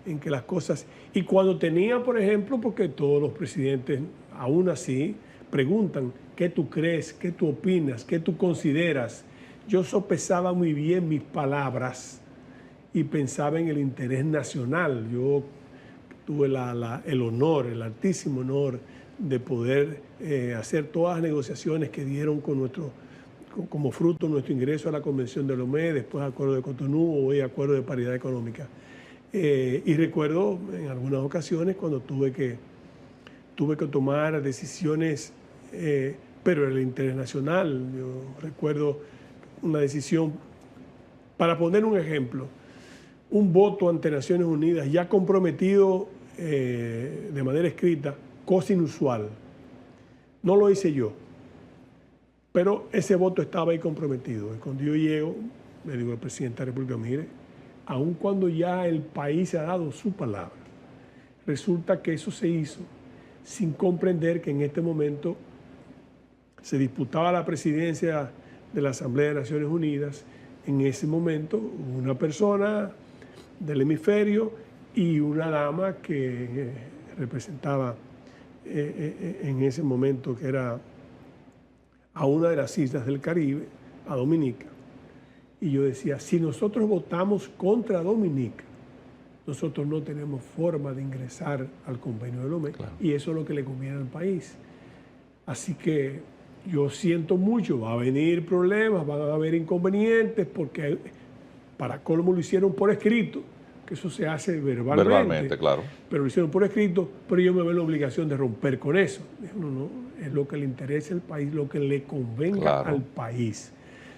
[SPEAKER 1] en que las cosas... Y cuando tenía, por ejemplo, porque todos los presidentes, aún así, preguntan, ¿qué tú crees? ¿Qué tú opinas? ¿Qué tú consideras? Yo sopesaba muy bien mis palabras y pensaba en el interés nacional. Yo tuve el honor, el altísimo honor de poder hacer todas las negociaciones que dieron como fruto nuestro ingreso a la Convención de Lomé, después Acuerdo de Cotonú, hoy Acuerdo de Paridad Económica. Y recuerdo en algunas ocasiones cuando tuve que tomar decisiones, pero el interés nacional. Yo recuerdo una decisión, para poner un ejemplo, un voto ante Naciones Unidas ya comprometido de manera escrita, cosa inusual. No lo hice yo, pero ese voto estaba ahí comprometido. Y cuando yo llego, le digo al presidente de la República, mire, aun cuando ya el país ha dado su palabra, resulta que eso se hizo sin comprender que en este momento se disputaba la presidencia de la Asamblea de Naciones Unidas. En ese momento, una persona del hemisferio y una dama que representaba en ese momento, que era a una de las islas del Caribe, a Dominica. Y yo decía, si nosotros votamos contra Dominica, nosotros no tenemos forma de ingresar al convenio de Lomé, claro. Y eso es lo que le conviene al país. Así que yo siento mucho, va a venir problemas, van a haber inconvenientes, porque para colmo lo hicieron por escrito, que eso se hace verbalmente,
[SPEAKER 2] claro.
[SPEAKER 1] Pero lo hicieron por escrito, pero yo me veo la obligación de romper con eso. No, es lo que le interesa al país, lo que le convenga, claro, al país.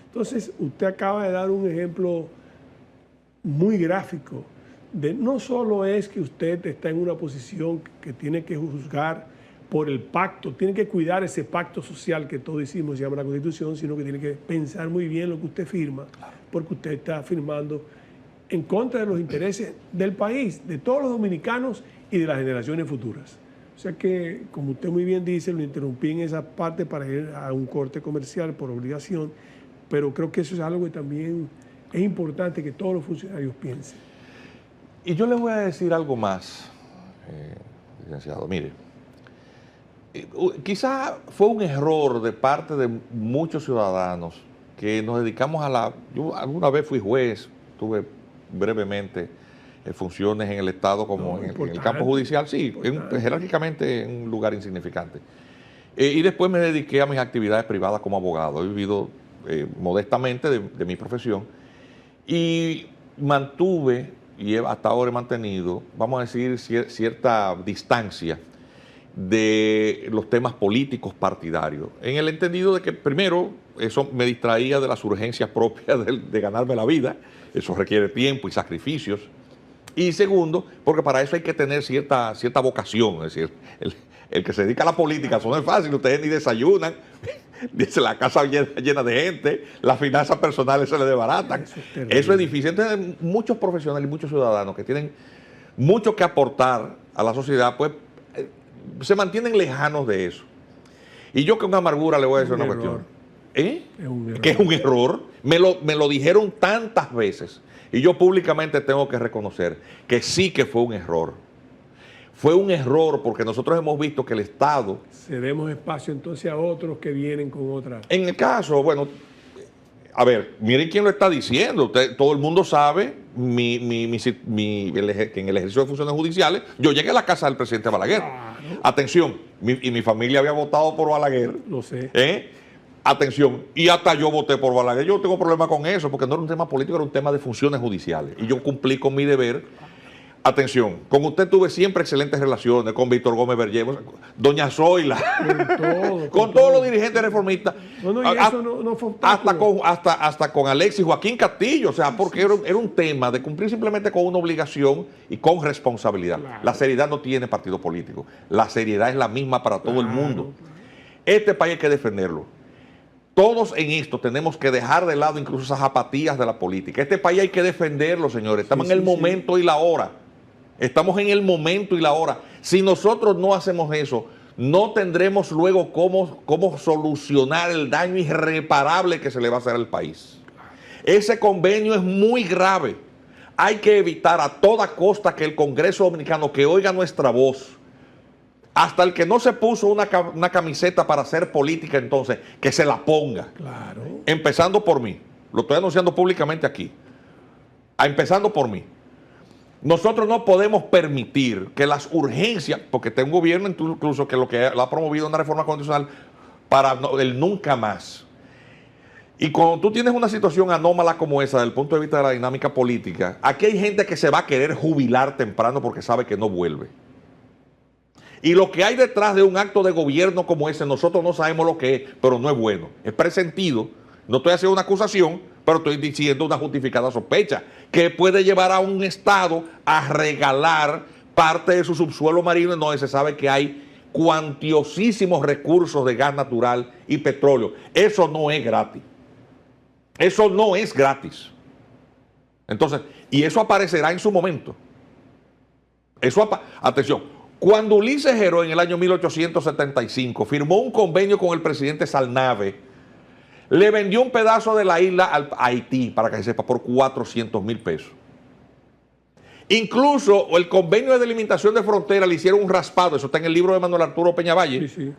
[SPEAKER 1] Entonces, usted acaba de dar un ejemplo muy gráfico de no solo es que usted está en una posición que tiene que juzgar por el pacto, tiene que cuidar ese pacto social que todos hicimos, se llama la Constitución, sino que tiene que pensar muy bien lo que usted firma, porque usted está firmando en contra de los intereses del país, de todos los dominicanos y de las generaciones futuras. O sea que, como usted muy bien dice, lo interrumpí en esa parte para ir a un corte comercial por obligación, pero creo que eso es algo que también es importante que todos los funcionarios piensen.
[SPEAKER 2] Y yo le voy a decir algo más, licenciado. Mire, quizá fue un error de parte de muchos ciudadanos que nos dedicamos a la... Yo alguna vez fui juez, tuve brevemente funciones en el Estado como en el campo judicial, sí, jerárquicamente en un lugar insignificante. Y después me dediqué a mis actividades privadas como abogado. He vivido modestamente de mi profesión y mantuve, y hasta ahora he mantenido, vamos a decir, cierta distancia de los temas políticos partidarios, en el entendido de que, primero, eso me distraía de las urgencias propias de ganarme la vida, eso requiere tiempo y sacrificios, y segundo, porque para eso hay que tener cierta vocación, es decir, el que se dedica a la política, eso no es fácil, ustedes ni desayunan, dice la casa llena de gente, las finanzas personales se les desbaratan, eso es difícil. Entonces, muchos profesionales y muchos ciudadanos que tienen mucho que aportar a la sociedad, pues se mantienen lejanos de eso. Y yo con amargura le voy a decir una cuestión. Que es un error. Me lo dijeron tantas veces. Y yo públicamente tengo que reconocer que sí que fue un error. Fue un error porque nosotros hemos visto que el Estado...
[SPEAKER 1] Cedemos espacio entonces a otros que vienen con otras...
[SPEAKER 2] En el caso, bueno, a ver, miren quién lo está diciendo. Todo el mundo sabe que en el ejercicio de funciones judiciales yo llegué a la casa del presidente Balaguer. Claro. Atención, mi familia había votado por Balaguer.
[SPEAKER 1] Lo sé.
[SPEAKER 2] Atención, y hasta yo voté por Balaguer. Yo no tengo problema con eso, porque no era un tema político, era un tema de funciones judiciales. Y yo cumplí con mi deber. Atención, con usted tuve siempre excelentes relaciones, con Víctor Gómez Vergés, doña Zoila, con todos los dirigentes reformistas, hasta con Alexis Joaquín Castillo, o sea, porque era un tema de cumplir simplemente con una obligación y con responsabilidad. Claro. La seriedad no tiene partido político, la seriedad es la misma para todo el mundo. Este país hay que defenderlo. Todos en esto tenemos que dejar de lado incluso esas apatías de la política. Este país hay que defenderlo, señores. Estamos en el momento y la hora. Estamos en el momento y la hora. Si nosotros no hacemos eso, no tendremos luego cómo solucionar el daño irreparable que se le va a hacer al país. Ese convenio es muy grave. Hay que evitar a toda costa que el Congreso Dominicano, que oiga nuestra voz, hasta el que no se puso una camiseta para hacer política entonces, que se la ponga.
[SPEAKER 1] Claro.
[SPEAKER 2] Empezando por mí. Lo estoy anunciando públicamente aquí. Empezando por mí. Nosotros no podemos permitir que las urgencias, porque tengo un gobierno incluso que lo que ha promovido una reforma constitucional para el nunca más. Y cuando tú tienes una situación anómala como esa, desde el punto de vista de la dinámica política, aquí hay gente que se va a querer jubilar temprano porque sabe que no vuelve. Y lo que hay detrás de un acto de gobierno como ese, nosotros no sabemos lo que es, pero no es bueno. Es presentido. No estoy haciendo una acusación, pero estoy diciendo una justificada sospecha que puede llevar a un Estado a regalar parte de su subsuelo marino en donde se sabe que hay cuantiosísimos recursos de gas natural y petróleo. Eso no es gratis. Eso no es gratis. Entonces, y eso aparecerá en su momento. Atención, cuando Ulises Geró en el año 1875 firmó un convenio con el presidente Salnave, le vendió un pedazo de la isla a Haití, para que se sepa, por 400,000 pesos. Incluso el convenio de delimitación de frontera le hicieron un raspado, eso está en el libro de Manuel Arturo Peñavalle.
[SPEAKER 1] Sí.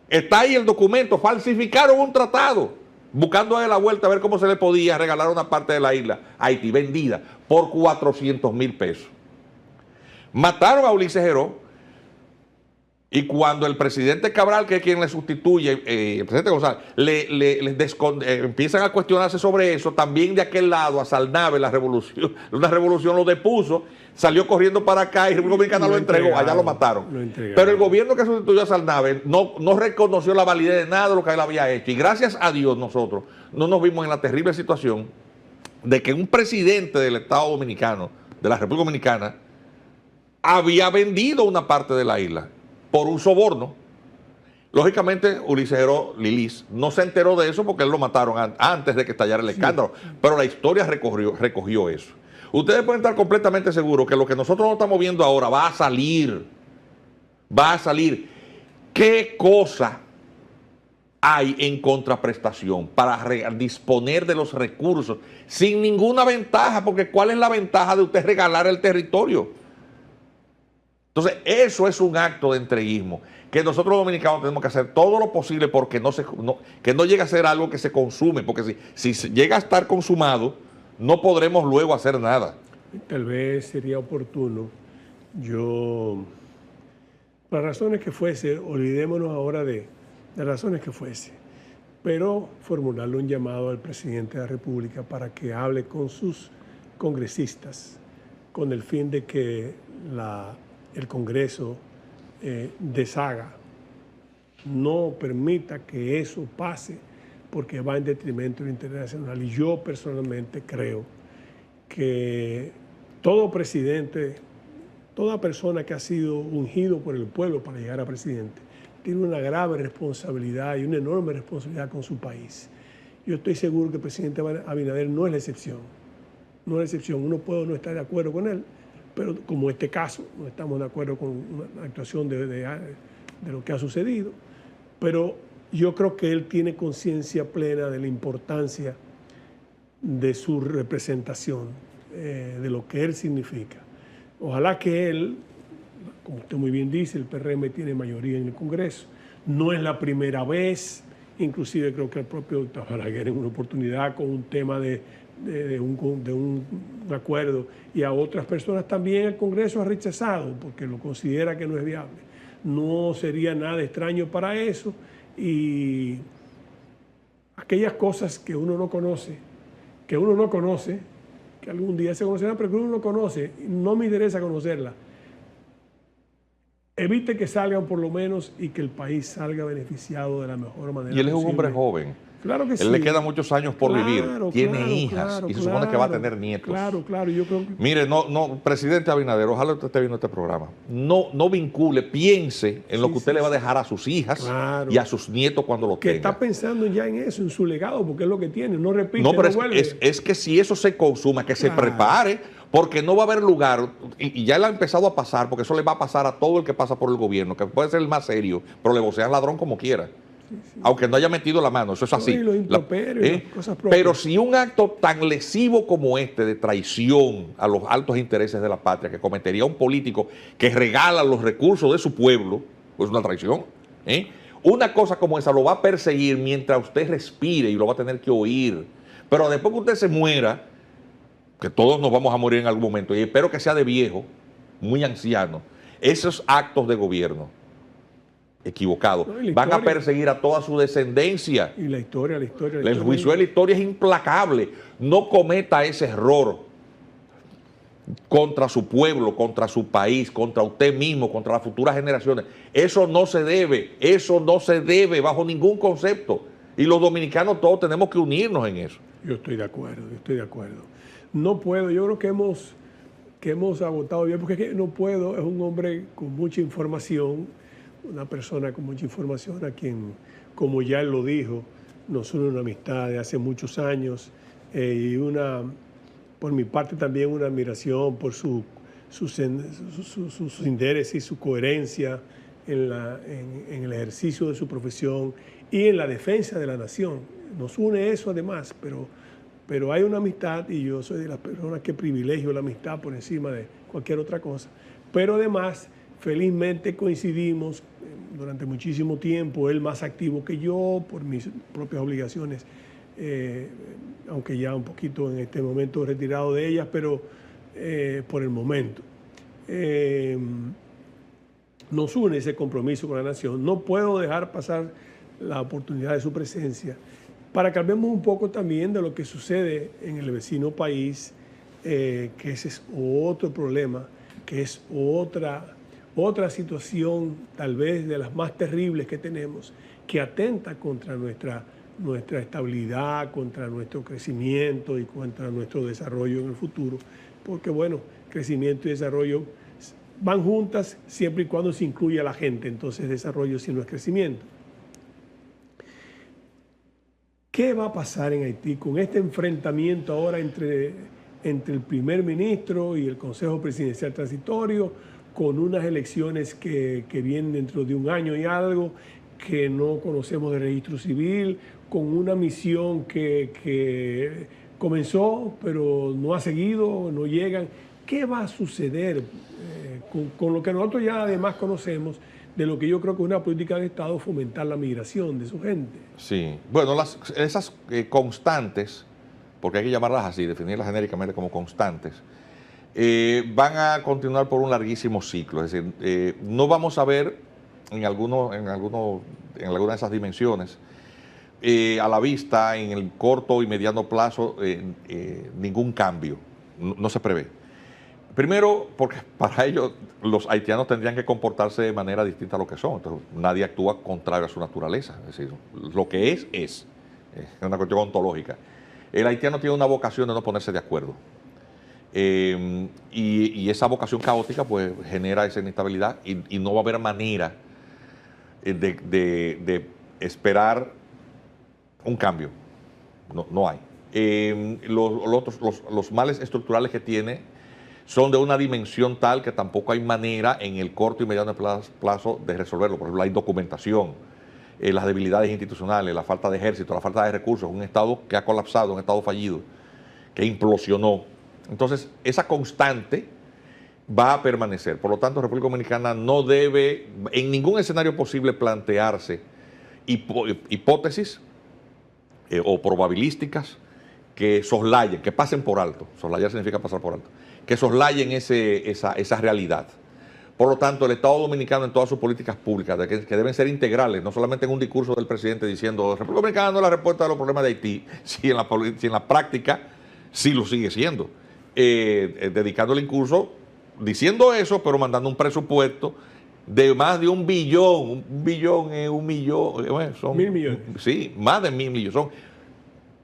[SPEAKER 2] Está ahí el documento, falsificaron un tratado, buscando darle la vuelta a ver cómo se le podía regalar una parte de la isla a Haití, vendida por 400,000 pesos. Mataron a Ulises Geró. Y cuando el presidente Cabral, que es quien le sustituye, el presidente González, empiezan a cuestionarse sobre eso, también de aquel lado, a Salnave, una revolución lo depuso, salió corriendo para acá y República Dominicana lo entregó, allá lo mataron. Pero el gobierno que sustituyó a Salnave no reconoció la validez de nada de lo que él había hecho. Y gracias a Dios nosotros no nos vimos en la terrible situación de que un presidente del Estado Dominicano, de la República Dominicana, había vendido una parte de la isla por un soborno. Lógicamente, Ulises Geró Lilis no se enteró de eso porque él lo mataron antes de que estallara el escándalo. Pero la historia recogió eso. Ustedes pueden estar completamente seguros que lo que nosotros no estamos viendo ahora va a salir. Va a salir. ¿Qué cosa hay en contraprestación para disponer de los recursos sin ninguna ventaja? Porque ¿cuál es la ventaja de usted regalar el territorio? Entonces, eso es un acto de entreguismo que nosotros los dominicanos tenemos que hacer todo lo posible porque que no llegue a ser algo que se consume, porque si llega a estar consumado, no podremos luego hacer nada.
[SPEAKER 1] Tal vez sería oportuno, por razones que fuese, olvidémonos ahora de razones que fuese, pero formularle un llamado al presidente de la República para que hable con sus congresistas con el fin de que el Congreso deshaga, no permita que eso pase porque va en detrimento del interés nacional. Y yo personalmente creo que todo presidente, toda persona que ha sido ungido por el pueblo para llegar a presidente, tiene una grave responsabilidad y una enorme responsabilidad con su país. Yo estoy seguro que el presidente Abinader no es la excepción. No es la excepción. Uno puede no estar de acuerdo con él, pero como este caso, no estamos de acuerdo con una actuación de lo que ha sucedido, pero yo creo que él tiene conciencia plena de la importancia de su representación, de lo que él significa. Ojalá que él, como usted muy bien dice, el PRM tiene mayoría en el Congreso, no es la primera vez, inclusive creo que el propio doctor Balaguer en una oportunidad con un tema de un acuerdo, y a otras personas también el Congreso ha rechazado porque lo considera que no es viable. No sería nada extraño para eso, y aquellas cosas que uno no conoce, que algún día se conocerán, pero que uno no conoce, no me interesa conocerlas. Evite que salgan por lo menos y que el país salga beneficiado de la mejor manera.
[SPEAKER 2] Y él es un
[SPEAKER 1] posible.
[SPEAKER 2] hombre joven.
[SPEAKER 1] Claro que sí.
[SPEAKER 2] Él le queda muchos años por vivir, tiene hijas y se supone que va a tener nietos.
[SPEAKER 1] Claro, yo creo que...
[SPEAKER 2] Mire, presidente Abinader, ojalá usted esté viendo este programa. No vincule, piense en lo que usted le va a dejar a sus hijas y a sus nietos cuando lo tenga.
[SPEAKER 1] Que está pensando ya en eso, en su legado, porque es lo que tiene, no repite,
[SPEAKER 2] no, pero
[SPEAKER 1] vuelve.
[SPEAKER 2] Es que si eso se consuma, que se prepare, porque no va a haber lugar, y ya le ha empezado a pasar, porque eso le va a pasar a todo el que pasa por el gobierno, que puede ser el más serio, pero le vocean ladrón como quiera. aunque no haya metido la mano, eso es así.
[SPEAKER 1] Y los improperios, las cosas propias.
[SPEAKER 2] Pero si un acto tan lesivo como este de traición a los altos intereses de la patria que cometería un político que regala los recursos de su pueblo, pues una traición, una cosa como esa lo va a perseguir mientras usted respire y lo va a tener que oír. Pero después que usted se muera, que todos nos vamos a morir en algún momento, y espero que sea de viejo, muy anciano, esos actos de gobierno equivocados van a perseguir a toda su descendencia.
[SPEAKER 1] Y la historia.
[SPEAKER 2] El juicio de la historia es implacable. No cometa ese error contra su pueblo, contra su país, contra usted mismo, contra las futuras generaciones. Eso no se debe bajo ningún concepto. Y los dominicanos todos tenemos que unirnos en eso.
[SPEAKER 1] Yo estoy de acuerdo. No puedo, yo creo que hemos agotado bien, porque es que no puedo, es un hombre con mucha información, una persona con mucha información a quien, como ya él lo dijo, nos une una amistad de hace muchos años y por mi parte también una admiración por sus intereses y su coherencia en el ejercicio de su profesión y en la defensa de la nación. Nos une eso además, pero hay una amistad y yo soy de las personas que privilegio la amistad por encima de cualquier otra cosa. Pero además, felizmente coincidimos durante muchísimo tiempo, él más activo que yo por mis propias obligaciones, aunque ya un poquito en este momento retirado de ellas, pero por el momento. Nos une ese compromiso con la nación. No puedo dejar pasar la oportunidad de su presencia para que hablemos un poco también de lo que sucede en el vecino país, que ese es otro problema, que es otra situación tal vez de las más terribles que tenemos, que atenta contra nuestra estabilidad, contra nuestro crecimiento y contra nuestro desarrollo en el futuro, porque bueno, crecimiento y desarrollo van juntas siempre y cuando se incluya a la gente, entonces desarrollo si no es crecimiento. ¿Qué va a pasar en Haití con este enfrentamiento ahora entre el primer ministro y el Consejo Presidencial Transitorio, con unas elecciones que vienen dentro de un año y algo, que no conocemos de registro civil, con una misión que comenzó pero no ha seguido, no llegan? ¿Qué va a suceder con lo que nosotros ya además conocemos de lo que yo creo que es una política de Estado, fomentar la migración de su gente?
[SPEAKER 2] Sí, bueno, esas constantes, porque hay que llamarlas así, definirlas genéricamente como constantes, van a continuar por un larguísimo ciclo. Es decir, no vamos a ver en alguna de esas dimensiones a la vista en el corto y mediano plazo ningún cambio, no se prevé. Primero, porque para ello los haitianos tendrían que comportarse de manera distinta a lo que son. Entonces, nadie actúa contrario a su naturaleza. Es decir, lo que es una cuestión ontológica. El haitiano tiene una vocación de no ponerse de acuerdo. Y esa vocación caótica pues genera esa inestabilidad y no va a haber manera de esperar un cambio. No hay. Los males estructurales que tiene son de una dimensión tal que tampoco hay manera en el corto y mediano plazo de resolverlo. Por ejemplo, la indocumentación, las debilidades institucionales, la falta de ejército, la falta de recursos, un Estado que ha colapsado, un Estado fallido, que implosionó. Entonces, esa constante va a permanecer. Por lo tanto, República Dominicana no debe, en ningún escenario posible, plantearse hipótesis o probabilísticas que soslayen, que pasen por alto. Soslayar significa pasar por alto. Que soslayen esa realidad. Por lo tanto, el Estado Dominicano en todas sus políticas públicas, que deben ser integrales, no solamente en un discurso del presidente diciendo República Dominicana no es la respuesta a los problemas de Haití, si en la práctica sí lo sigue siendo. Dedicando el incurso, diciendo eso, pero mandando un presupuesto de más de $1 billón. $1 billón es $1 millón. Son
[SPEAKER 1] 1.000 millones.
[SPEAKER 2] Sí, más de 1.000 millones. Son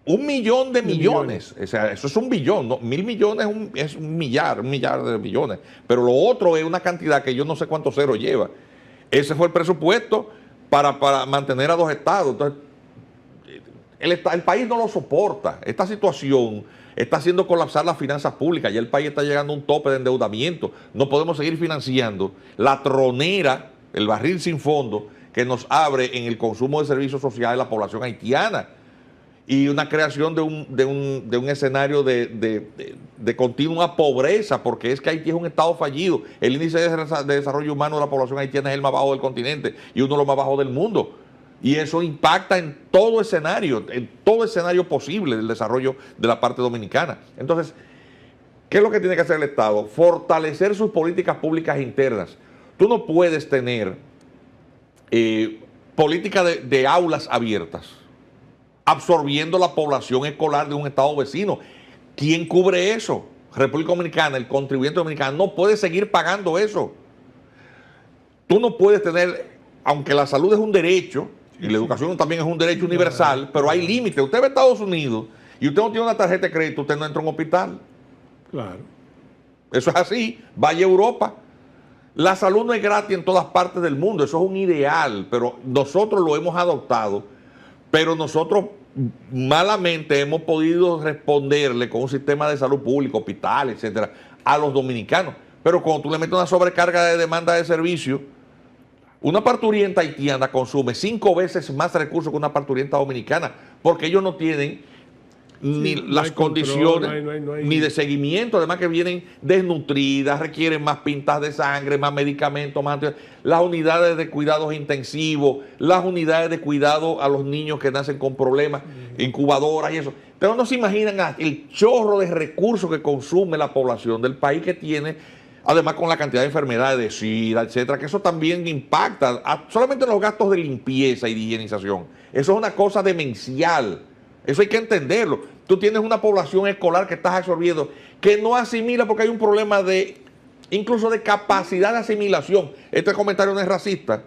[SPEAKER 2] $1 millón de millones. O sea, eso es $1 billón. ¿No? 1.000 millones es un millar de millones. Pero lo otro es una cantidad que yo no sé cuántos ceros lleva. Ese fue el presupuesto para mantener a 2 estados. Entonces, el país no lo soporta. Esta situación está haciendo colapsar las finanzas públicas. Ya el país está llegando a un tope de endeudamiento. No podemos seguir financiando la tronera, el barril sin fondo, que nos abre en el consumo de servicios sociales la población haitiana y una creación de un escenario de continua pobreza, porque es que Haití es un estado fallido. El índice de desarrollo humano de la población haitiana es el más bajo del continente y uno de los más bajos del mundo. Y eso impacta en todo escenario posible del desarrollo de la parte dominicana. Entonces, ¿qué es lo que tiene que hacer el Estado? Fortalecer sus políticas públicas internas. Tú no puedes tener política de aulas abiertas, absorbiendo la población escolar de un estado vecino. ¿Quién cubre eso? República Dominicana, el contribuyente dominicano no puede seguir pagando eso. Tú no puedes tener, aunque la salud es un derecho, y la educación también es un derecho universal, pero hay límites. Usted va a Estados Unidos y usted no tiene una tarjeta de crédito, usted no entra a un hospital.
[SPEAKER 1] Claro.
[SPEAKER 2] Eso es así. Vaya a Europa. La salud no es gratis en todas partes del mundo, eso es un ideal, pero nosotros lo hemos adoptado, pero nosotros malamente hemos podido responderle con un sistema de salud público, hospitales, etcétera, a los dominicanos. Pero cuando tú le metes una sobrecarga de demanda de servicio, una parturienta haitiana consume 5 veces más recursos que una parturienta dominicana, porque ellos no tienen ni las condiciones, ni de seguimiento, además que vienen desnutridas, requieren más pintas de sangre, más medicamentos, más las unidades de cuidados intensivos, las unidades de cuidado a los niños que nacen con problemas, incubadoras y eso. Pero no se imaginan el chorro de recursos que consume la población del país, que tiene, además con la cantidad de enfermedades, de SIDA, etcétera, que eso también impacta solamente los gastos de limpieza y de higienización. Eso es una cosa demencial. Eso hay que entenderlo. Tú tienes una población escolar que estás absorbiendo, que no asimila porque hay un problema incluso de capacidad de asimilación. Este comentario no es racista.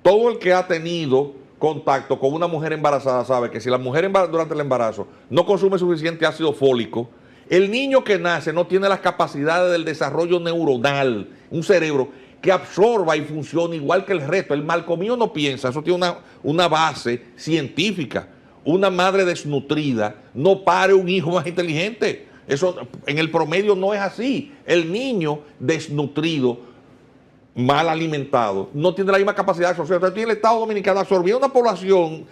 [SPEAKER 2] Todo el que ha tenido contacto con una mujer embarazada sabe que si la mujer durante el embarazo no consume suficiente ácido fólico, el niño que nace no tiene las capacidades del desarrollo neuronal, un cerebro que absorba y funcione igual que el resto. El malcomido no piensa, eso tiene una base científica. Una madre desnutrida no pare un hijo más inteligente. Eso en el promedio no es así. El niño desnutrido, mal alimentado, no tiene la misma capacidad de absorción. Entonces tiene el Estado Dominicano absorbiendo una población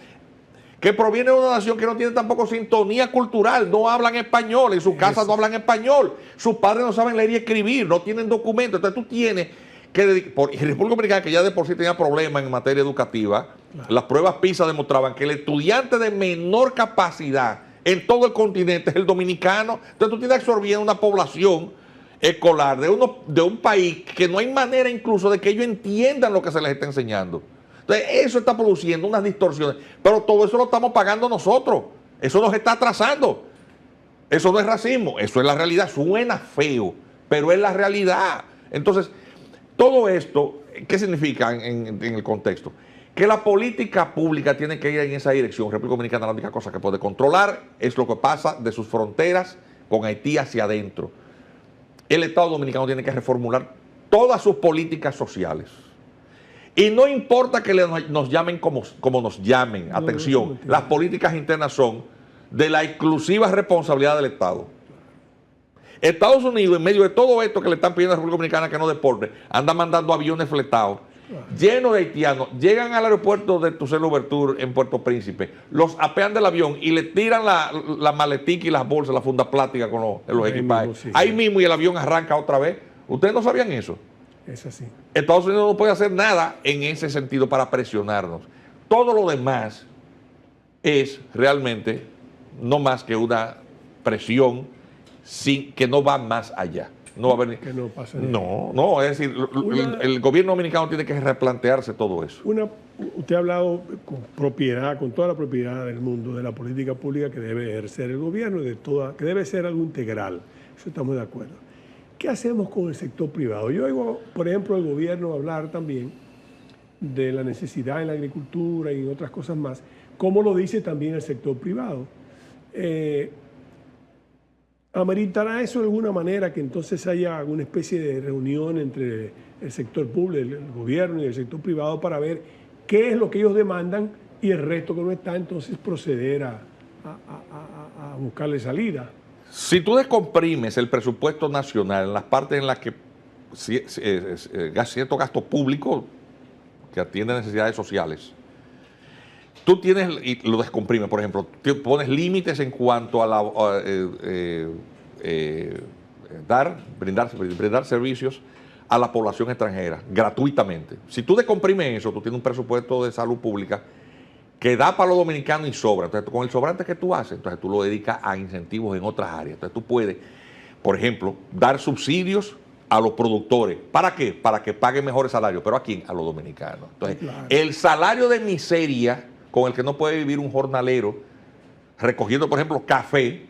[SPEAKER 2] que proviene de una nación que no tiene tampoco sintonía cultural, no hablan español, en sus casas no hablan español, sus padres no saben leer y escribir, no tienen documentos. Entonces tú tienes que, en República Dominicana, que ya de por sí tenía problemas en materia educativa, claro, las pruebas PISA demostraban que el estudiante de menor capacidad en todo el continente es el dominicano. Entonces tú tienes absorbiendo una población escolar de un país que no hay manera incluso de que ellos entiendan lo que se les está enseñando. Entonces eso está produciendo unas distorsiones, pero todo eso lo estamos pagando nosotros. Eso nos está atrasando. Eso no es racismo, eso es la realidad. Suena feo, pero es la realidad. Entonces, todo esto, ¿qué significa en el contexto? Que la política pública tiene que ir en esa dirección. República Dominicana, la única cosa que puede controlar es lo que pasa de sus fronteras con Haití hacia adentro. El Estado Dominicano tiene que reformular todas sus políticas sociales. Y no importa que nos llamen como nos llamen, atención, las políticas internas son de la exclusiva responsabilidad del Estado. Estados Unidos, en medio de todo esto que le están pidiendo a la República Dominicana que no deporte, anda mandando aviones fletados, llenos de haitianos, llegan al aeropuerto de Toussaint Louverture en Puerto Príncipe, los apean del avión y le tiran la maletica y las bolsas, la funda plástica con los equipajes. Mismo, sí, ahí mismo, y el avión arranca otra vez. ¿Ustedes no sabían eso?
[SPEAKER 1] Es así.
[SPEAKER 2] Estados Unidos no puede hacer nada en ese sentido para presionarnos. Todo lo demás es realmente no más que una presión que no va más allá. No va a haber,
[SPEAKER 1] que no pasa
[SPEAKER 2] nada. No, es decir, el gobierno dominicano tiene que replantearse todo eso.
[SPEAKER 1] Usted ha hablado con propiedad, con toda la propiedad del mundo, de la política pública que debe ejercer el gobierno, que debe ser algo integral. Eso estamos de acuerdo. ¿Qué hacemos con el sector privado? Yo oigo, por ejemplo, al gobierno hablar también de la necesidad en la agricultura y en otras cosas más, como lo dice también el sector privado. ¿Ameritará eso de alguna manera que entonces haya alguna especie de reunión entre el sector público, el gobierno y el sector privado para ver qué es lo que ellos demandan y el resto que no está, entonces proceder a buscarle salida?
[SPEAKER 2] Si tú descomprimes el presupuesto nacional en las partes en las que cierto gasto público que atiende necesidades sociales, tú tienes, y lo descomprimes, por ejemplo, pones límites en cuanto a brindar servicios a la población extranjera, gratuitamente. Si tú descomprimes eso, tú tienes un presupuesto de salud pública que da para los dominicanos y sobra. Entonces, con el sobrante que tú haces, entonces tú lo dedicas a incentivos en otras áreas. Entonces, tú puedes, por ejemplo, dar subsidios a los productores. ¿Para qué? Para que paguen mejores salarios. ¿Pero a quién? A los dominicanos. Entonces, claro, el salario de miseria con el que no puede vivir un jornalero recogiendo, por ejemplo, café,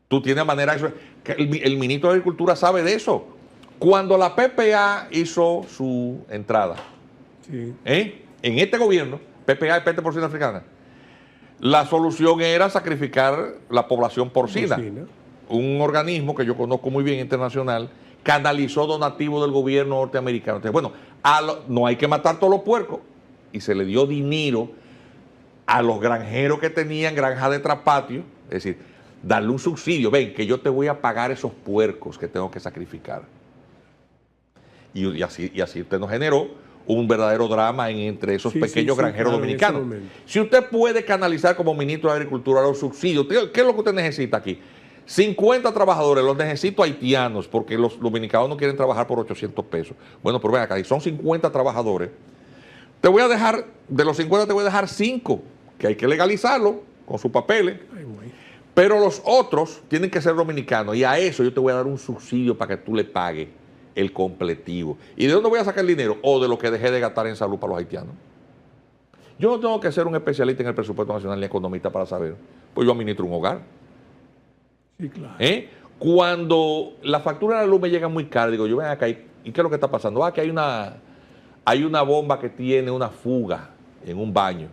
[SPEAKER 2] tú tienes manera de eso. El ministro de Agricultura sabe de eso. Cuando la PPA hizo su entrada, sí, en este gobierno, PPA es peste porcina africana, la solución era sacrificar la población porcina. Un organismo que yo conozco muy bien, internacional, canalizó donativos del gobierno norteamericano. Entonces, bueno, no hay que matar todos los puercos. Y se le dio dinero a los granjeros que tenían granja de traspatio, es decir, darle un subsidio. Ven, que yo te voy a pagar esos puercos que tengo que sacrificar. Y así usted nos generó un verdadero drama entre esos pequeños granjeros dominicanos. Si usted puede canalizar como ministro de Agricultura los subsidios, ¿qué es lo que usted necesita aquí? 50 trabajadores, los necesito haitianos, porque los dominicanos no quieren trabajar por 800 pesos. Bueno, pero ven acá, y son 50 trabajadores. Te voy a dejar, de los 50 te voy a dejar 5, que hay que legalizarlo con sus papeles. Pero los otros tienen que ser dominicanos, y a eso yo te voy a dar un subsidio para que tú le pagues el completivo. ¿Y de dónde voy a sacar el dinero? O de lo que dejé de gastar en salud para los haitianos. Yo no tengo que ser un especialista en el presupuesto nacional ni economista para saber, pues yo administro un hogar. Sí, claro. Cuando la factura de la luz me llega muy cara, digo, yo ven acá, ¿y qué es lo que está pasando? Que hay una bomba que tiene una fuga en un baño.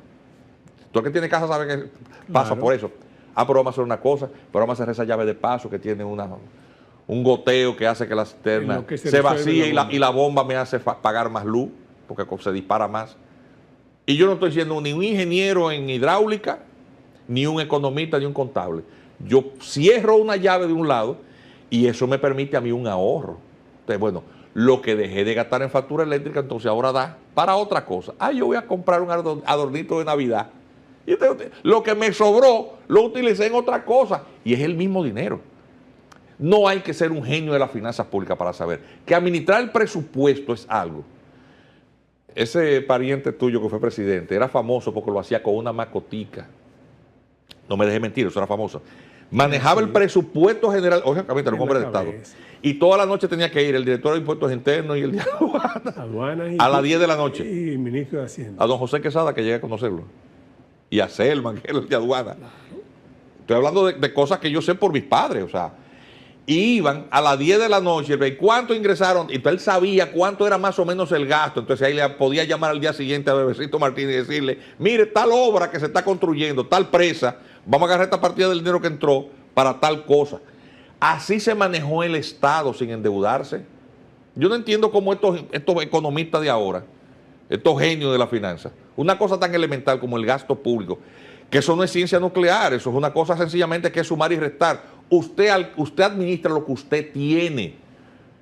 [SPEAKER 2] Tú el que tiene casa sabe que pasa por eso. Pero vamos a hacer una cosa, pero vamos a hacer esa llave de paso que tiene un goteo que hace que la cisterna se vacíe y la bomba me hace pagar más luz, porque se dispara más. Y yo no estoy siendo ni un ingeniero en hidráulica, ni un economista, ni un contable. Yo cierro una llave de un lado y eso me permite a mí un ahorro. Entonces, bueno, lo que dejé de gastar en factura eléctrica, entonces ahora da para otra cosa. Yo voy a comprar un adornito de Navidad. Y lo que me sobró lo utilicé en otra cosa y es el mismo dinero. No hay que ser un genio de las finanzas públicas para saber que administrar el presupuesto es algo. Ese pariente tuyo que fue presidente era famoso porque lo hacía con una macotica. No me dejes mentir, eso era famoso. Manejaba el presupuesto general, oye, era un hombre de Estado. Y toda la noche tenía que ir el director de Impuestos Internos y el de aduanas a las 10 de la noche.
[SPEAKER 1] Y el ministro de Hacienda.
[SPEAKER 2] A don José Quesada, que llegué a conocerlo. Y a Selman, que era el de aduana. Claro. Estoy hablando de cosas que yo sé por mis padres, o sea. Iban a las 10 de la noche, ¿y cuánto ingresaron? Y entonces él sabía cuánto era más o menos el gasto. Entonces ahí le podía llamar al día siguiente a Bebecito Martínez y decirle, mire, tal obra que se está construyendo, tal presa, vamos a agarrar esta partida del dinero que entró para tal cosa. Así se manejó el Estado sin endeudarse. Yo no entiendo cómo estos economistas de ahora, estos genios de la finanza, una cosa tan elemental como el gasto público, que eso no es ciencia nuclear, eso es una cosa sencillamente que es sumar y restar. Usted administra lo que usted tiene.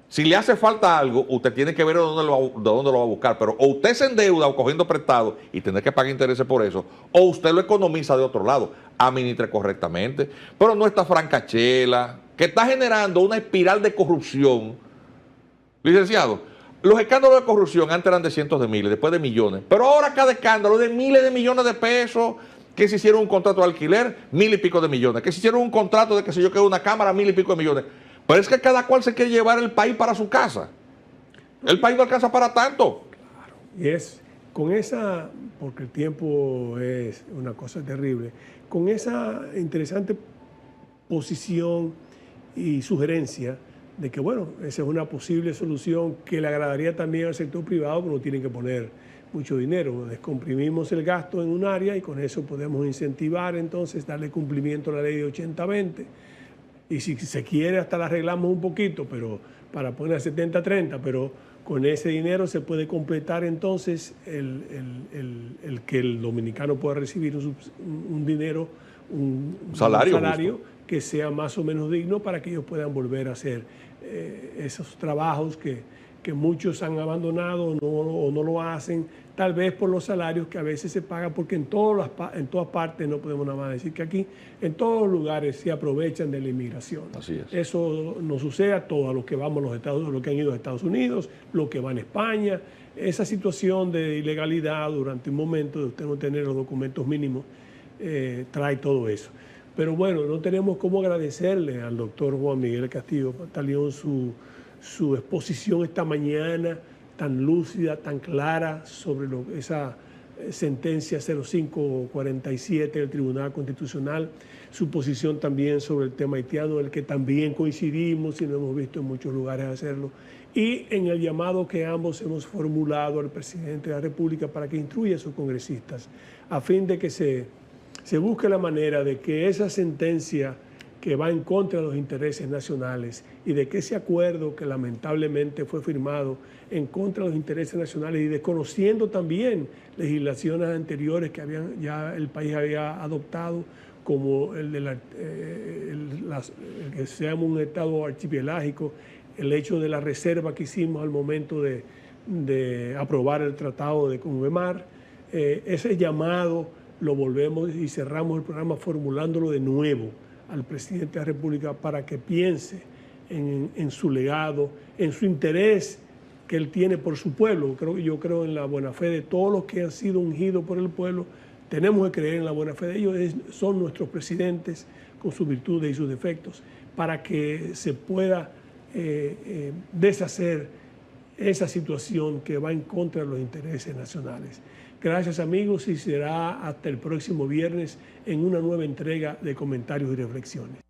[SPEAKER 2] Si le hace falta algo, usted tiene que ver de dónde lo va a buscar. Pero o usted se endeuda o cogiendo prestado y tener que pagar intereses por eso, o usted lo economiza de otro lado. Administre correctamente. Pero no esta francachela, que está generando una espiral de corrupción. Licenciado, los escándalos de corrupción antes eran de cientos de miles, después de millones. Pero ahora cada escándalo de miles de millones de pesos. Que se hicieron un contrato de alquiler, 1000 y pico de millones. Que se hicieron un contrato de que se yo quede una cámara, 1000 y pico de millones. Pero es que cada cual se quiere llevar el país para su casa. El país no alcanza para tanto.
[SPEAKER 1] Claro. Y es con esa, porque el tiempo es una cosa terrible, con esa interesante posición y sugerencia de que, bueno, esa es una posible solución que le agradaría también al sector privado, pero no tienen que poner mucho dinero. Descomprimimos el gasto en un área y con eso podemos incentivar, entonces, darle cumplimiento a la ley de 80-20. Y si se quiere, hasta la arreglamos un poquito, pero para poner 70-30, pero con ese dinero se puede completar entonces el que el dominicano pueda recibir un dinero, un salario que sea más o menos digno para que ellos puedan volver a hacer esos trabajos que que muchos han abandonado o no lo hacen, tal vez por los salarios que a veces se pagan, porque en todas partes, no podemos nada más decir que aquí, en todos los lugares se aprovechan de la inmigración.
[SPEAKER 2] Así es.
[SPEAKER 1] Eso nos sucede a todos, a los que vamos a los que han ido a Estados Unidos, los que van a España. Esa situación de ilegalidad durante un momento de usted no tener los documentos mínimos trae todo eso. Pero bueno, no tenemos cómo agradecerle al doctor Juan Miguel Castillo Pantaleón su exposición esta mañana tan lúcida, tan clara sobre esa sentencia 0547 del Tribunal Constitucional, su posición también sobre el tema haitiano, en el que también coincidimos y no hemos visto en muchos lugares hacerlo, y en el llamado que ambos hemos formulado al presidente de la República para que instruya a sus congresistas, a fin de que se busque la manera de que esa sentencia que va en contra de los intereses nacionales y de que ese acuerdo que lamentablemente fue firmado en contra de los intereses nacionales y desconociendo también legislaciones anteriores que ya el país había adoptado, como el que se llama un estado archipelágico, el hecho de la reserva que hicimos al momento de aprobar el tratado de Convemar, ese llamado lo volvemos y cerramos el programa formulándolo de nuevo al presidente de la República para que piense en su legado, en su interés que él tiene por su pueblo. Yo creo en la buena fe de todos los que han sido ungidos por el pueblo. Tenemos que creer en la buena fe de ellos. Son nuestros presidentes con sus virtudes y sus defectos, para que se pueda deshacer esa situación que va en contra de los intereses nacionales. Gracias, amigos, y será hasta el próximo viernes en una nueva entrega de Comentarios y Reflexiones.